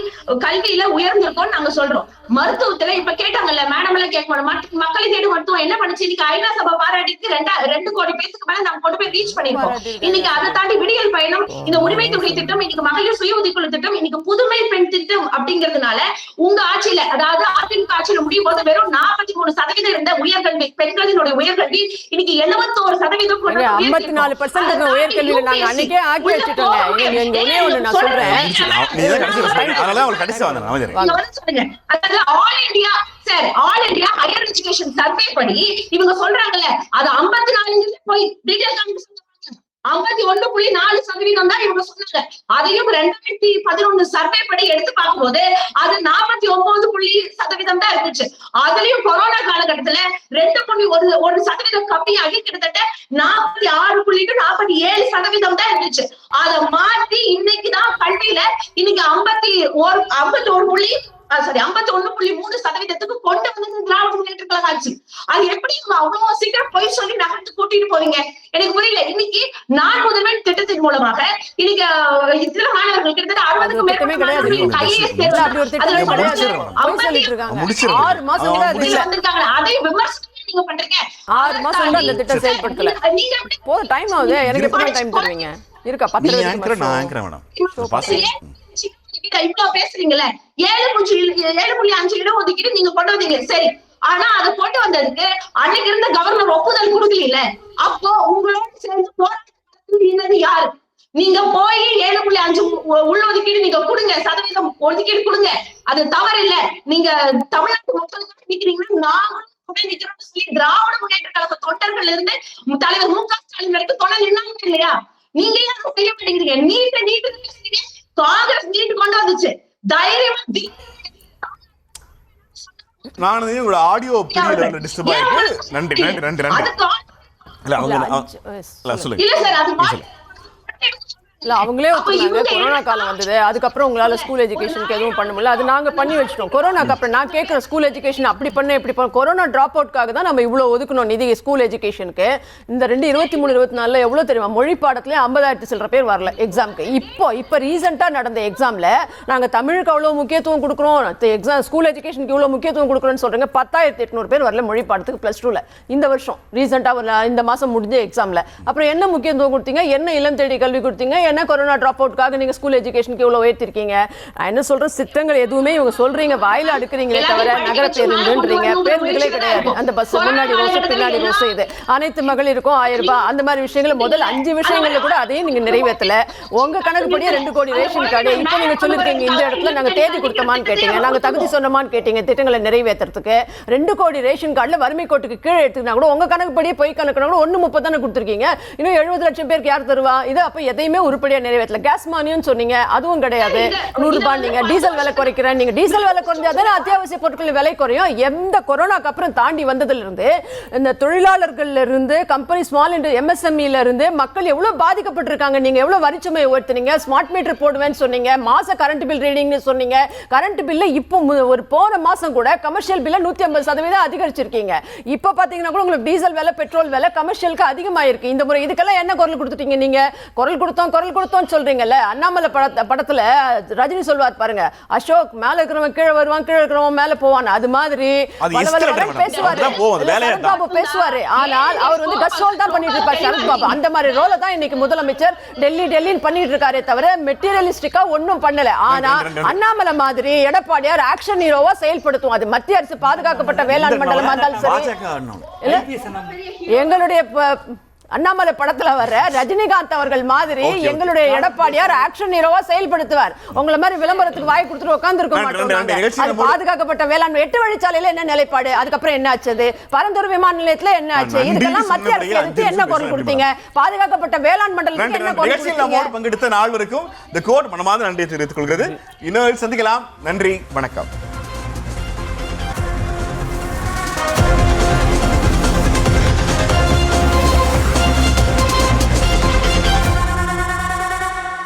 கல்வியில உயர்ந்திருக்கோம் நாங்க சொல்றோம். மருத்துவத்துல இப்ப கேட்டாங்கல்ல மேடம் எல்லாம் கேட்க மாட்டோம். மக்களை தேடி மருத்துவம் என்ன பண்ணுச்சு, இன்னைக்கு ஐநா சபை பாராட்டிக்கு 2 கோடி பேருக்கு மேல நாங்க கொண்டு போய் ரீச் பண்ணிருக்கோம். இன்னைக்கு அதை தாண்டி விடியல் பயணம், இந்த உரிமை தொகை திட்டம், இன்னைக்கு மகளிர் சுய உதவிக்குழு திட்டம், இன்னைக்கு புதுமை பெண் திட்டம் அப்படிங்கிறதுனால உங்க ஆட்சியில, அதாவது அதிமுக ஆட்சியில முடியும் போது வெறும் 43% இருந்த உயர்கல்வி, பெண்களினுடைய உயர்கல்வி இன்னைக்கு 71% 54% உயர்கல்வியில நாங்க அன்னைக்கே ஆக்கி வச்சுட்டோங்க. நான் சொல்றேன் all India sir, all India higher education survey படி இவங்க சொல்றாங்கல்ல, அது 54 போய் டீடைல் காமிச்சு 51.4% தான் இவங்க சொன்னாங்க. அதையும் 2011 சர்வே படி எடுத்து பார்க்கும்போது அது 49% தான் இருந்துச்சு. அதுலயும் கொரோனா காலகட்டத்துல 2.1% கம்மியாகி கிட்டத்தட்ட 46 to 47% தான் இருந்துச்சு. அதை மாற்றி இன்னைக்குதான் கல்வியில இன்னைக்கு 51.3% கொண்டு வந்து திராவிட முன்னேற்ற கழகம் ஆச்சு. அது எப்படி அவ்வளவு சீக்கிரம் போய் சொல்லி நகர்த்து கூட்டிட்டு போறீங்க எனக்கு புரியல. இன்னைக்கு நான் முதன்மை திட்டத்தின் மூலமாக இன்னைக்கு இத்தனை மாணவர்கள் கிட்டத்தட்ட 60க்கும் மேற்பட்ட அதை விமர்சனம் நீங்க பண்றீங்க. 6 மாசம் அந்த திட்டம் செயல்படுத்தல. போதும், டைம் ஆகுது. எனக்கு எப்ப டைம் தருவீங்க? இருக்கா 10 இவ்வளவு பேசுறீங்கல்ல, 7.5 இடம் ஒதுக்கீடு நீங்க கொண்டு வந்தீங்க சரி. ஆனா அதை கொண்டு வந்ததுக்கு அன்னைக்கு இருந்த கவர்னர் ஒப்புதல் கொடுக்கல. அப்போ உங்களோட சேர்ந்து போராட்டம் யாரு? நீங்க போய் 7.5 உள்ஒதுக்கீடு நீங்க கொடுங்க, சதவீதம் ஒதுக்கீடு கொடுங்க, அது தவறு இல்ல. நீங்க தமிழ்நாட்டு மக்களுக்கு நிக்கிறீங்கன்னா நாங்களும் நிக்கிறோம்னு சொல்லி திராவிட முன்னேற்ற கழக தொண்டர்கள் இருந்து தலைவர் மு க ஸ்டாலின் வரைக்கும் தொடர் நின்னாங்க இல்லையா? நீங்க யாரும் செய்ய மாட்டேங்கிறீங்க. நீட்டு பேசுறீங்க, காங்கிரஸ் நீட்டு கொண்டு வந்துச்சு. தைரியமா நான் உங்களோட ஆடியோ பீரியட்ல டிஸ்டர்ப் ஆயிருக்கு. நன்றி. இல்ல அவங்க சொல்லுங்க. இல்ல சார், அது இல்ல அவங்களே ஒத்துனாங்க. கொரோனா காலம் வந்தது, அதுக்கப்புறம் உங்களால ஸ்கூல் எஜுகேஷனுக்கு எதுவும் பண்ண முடியல, அது நாங்க பண்ணி வச்சிட்டோம். கொரோனாக்கு அப்புறம் நான் கேட்கிறேன், ஸ்கூல் எஜுகேஷன் அப்படி பண்ண இப்படி பண்ண, கொரோனா டிராப் அவுட்காக தான் நம்ம இவ்வளவு ஒதுக்கணும் நிதி ஸ்கூல் எஜுகேஷனுக்கு. இந்த 2023-24 எவ்வளவு தெரியுமா, மொழி பாடத்துல 50,000 சில்லற பேர் வரல எக்ஸாமுக்கு. இப்போ ரீசெண்டா நடந்த எக்ஸாம்ல நாங்க தமிழுக்கு அவ்வளவு முக்கியத்துவம் கொடுக்குறோம், எக்ஸாம் ஸ்கூல் எஜுகேஷனுக்கு இவ்வளவு முக்கியத்துவம் கொடுக்குறோன்னு சொல்றீங்க. 10,800 பேர் வரல மொழி பாடத்துக்கு +2ல இந்த வருஷம் ரீசெண்டா இந்த மாசம் முடிஞ்ச எக்ஸாம்ல. அப்புறம் என்ன முக்கியத்துவம் கொடுத்தீங்க, என்ன இளம் தேடி கல்வி கொடுத்தீங்க, என்ன கொரோனா டிராப் அவுட்காக நீங்க ஸ்கூல் எஜுகேஷனுக்கு இவ்வளவு உயர்த்திருக்கீங்க. நான் என்ன சொல்றேன், சித்தங்கள் எதுவுமே இவங்க சொல்றீங்க வாயில அடுக்குறீங்களே தவிர நகர பேருந்துன்றீங்க, பேருந்துகளே கிடையாது. அந்த பஸ் முன்னாடி ரோஸ் பின்னாடி ரோஸ், இது அனைத்து மகளிருக்கும் 1000 ரூபாய், அந்த மாதிரி விஷயங்களை முதல் 5 விஷயங்கள்ல கூட அதையும் நீங்க நிறைவேற்றல. உங்க கணக்குப்படியே 2 கோடி ரேஷன் கார்டு. இப்போ நீங்க சொல்லிருக்கீங்க இந்த இடத்துல நாங்க தேதி கொடுத்தோமான்னு கேட்டீங்க, நாங்க தகுதி சொன்னோமான்னு கேட்டீங்க. திட்டங்களை நிறைவேற்றுறதுக்கு 2 கோடி ரேஷன் கார்டுல வறுமை கோட்டுக்கு கீழே எடுத்துக்கினா கூட உங்க கணக்குப்படியே போய் கணக்குனா கூட 1.30 தானே கொடுத்துருக்கீங்க. இன்னும் 70 லட்சம் பேருக்கு யார் தருவா? இது அப்ப எதையுமே உருப்படியா நிறைவேற்றல. கேஸ் மானியம் சொன்னீங்க, அதுவும் கிடையாது. 100 ரூபாய் நீங்க டீசல் விலை குறைக்கிறேன். நீங்க டீசல் விலை குறைஞ்சாதானே அத்தியாவசிய பொருட்கள் விலை குறையும். எந்த கொரோனாக்கு அப்புறம் தாண்டி வந்ததுல இருந்து இந்த தொழிலாளர்கள்ல இருந்து கம்பெனி ஸ்மால் அண்ட் MSMEல இருந்து மக்கள் எவ்வளவு பாதிக்கப்பட்டிருக்காங்க. நீங்க எவ்வளவு வரிச்சுமையை உயர்த்தினீங்க, ஸ்மார்ட் மீட்டர் போடுவேன்னு சொன்னீங்க, மாச கரண்ட் பில் ரீடிங்னு சொன்னீங்க. கரண்ட் பில்ல இப்போ ஒரு போன மாசம் கூட கமர்ஷியல் பில்ல 150% அதிகரிச்சிருக்கீங்க. இப்போ பாத்தீங்கன்னா கூட உங்களுக்கு டீசல் விலை பெட்ரோல் விலை கமர்ஷியலுக்கு அதிகமாயிருக்கு இந்த முறை. இதுக்கெல்லாம் என்ன குரல் கொடுத்துட்டீங்க? நீங்க குரல் கொடுத்தோம் சொல்றீங்கல்ல. அண்ணாமலை படத்துல ரஜினி சொல்வார் பாருங்க, அசோக் மேல இருக்கிறவன் கீழே வருவான், கீழே இருக்கிறவன் மேல போவான். அது மாதிரி பேசுவாரு. ஆனால் அவர் வந்து கஸ்டோல் தான் பண்ணிட்டு இருப்பார் சரத் பாபு. அந்த மாதிரி ரோல தான் இன்னைக்கு முதலமைச்சர் டெல்லின்னு பண்ணிட்டு இருக்காரே தவிர மெட்டீரியலிஸ்டிக்கா ஒன்னும் பண்ணல. ஆனா அண்ணாமலை மாதிரி எடப்பாடியார் ஆக்ஷன் ஹீரோவா செயல்படுத்தும். அது மத்திய அரசு பாதுகாக்கப்பட்ட வேளாண் மண்டலம் இருந்தாலும் சரி, எங்களுடைய அண்ணாமலை படத்துல வர ரஜினிகாந்த் அவர்கள் மாதிரி எங்களுடைய எடப்பாடியார் ஆக்ஷன் ஹீரோவா செயல்படுத்துவார். உங்களை மாதிரி விளம்பரத்துக்கு வாய் கொடுத்துட்டு உட்கார்ந்து இருக்க மாட்டோம். அது பாதுகாக்கப்பட்ட வேளாண் 8 வழிச்சாலையில என்ன நிலைப்பாடு, அதுக்கப்புறம் என்ன ஆச்சு, பரந்தூர் விமான நிலையத்துல என்ன ஆச்சு, இதுக்கெல்லாம் மத்திய அரசு எடுத்து என்ன குரல் கொடுத்தீங்க, பாதுகாக்கப்பட்ட வேளாண் மண்டலத்துக்கு என்ன குரல் கொடுத்தீங்க? பங்கெடுத்த நாள் வரைக்கும் இந்த கோட் மனமார்ந்த நன்றியை தெரிவித்துக் கொள்கிறது. இன்னொரு சந்திக்கலாம். நன்றி, வணக்கம்.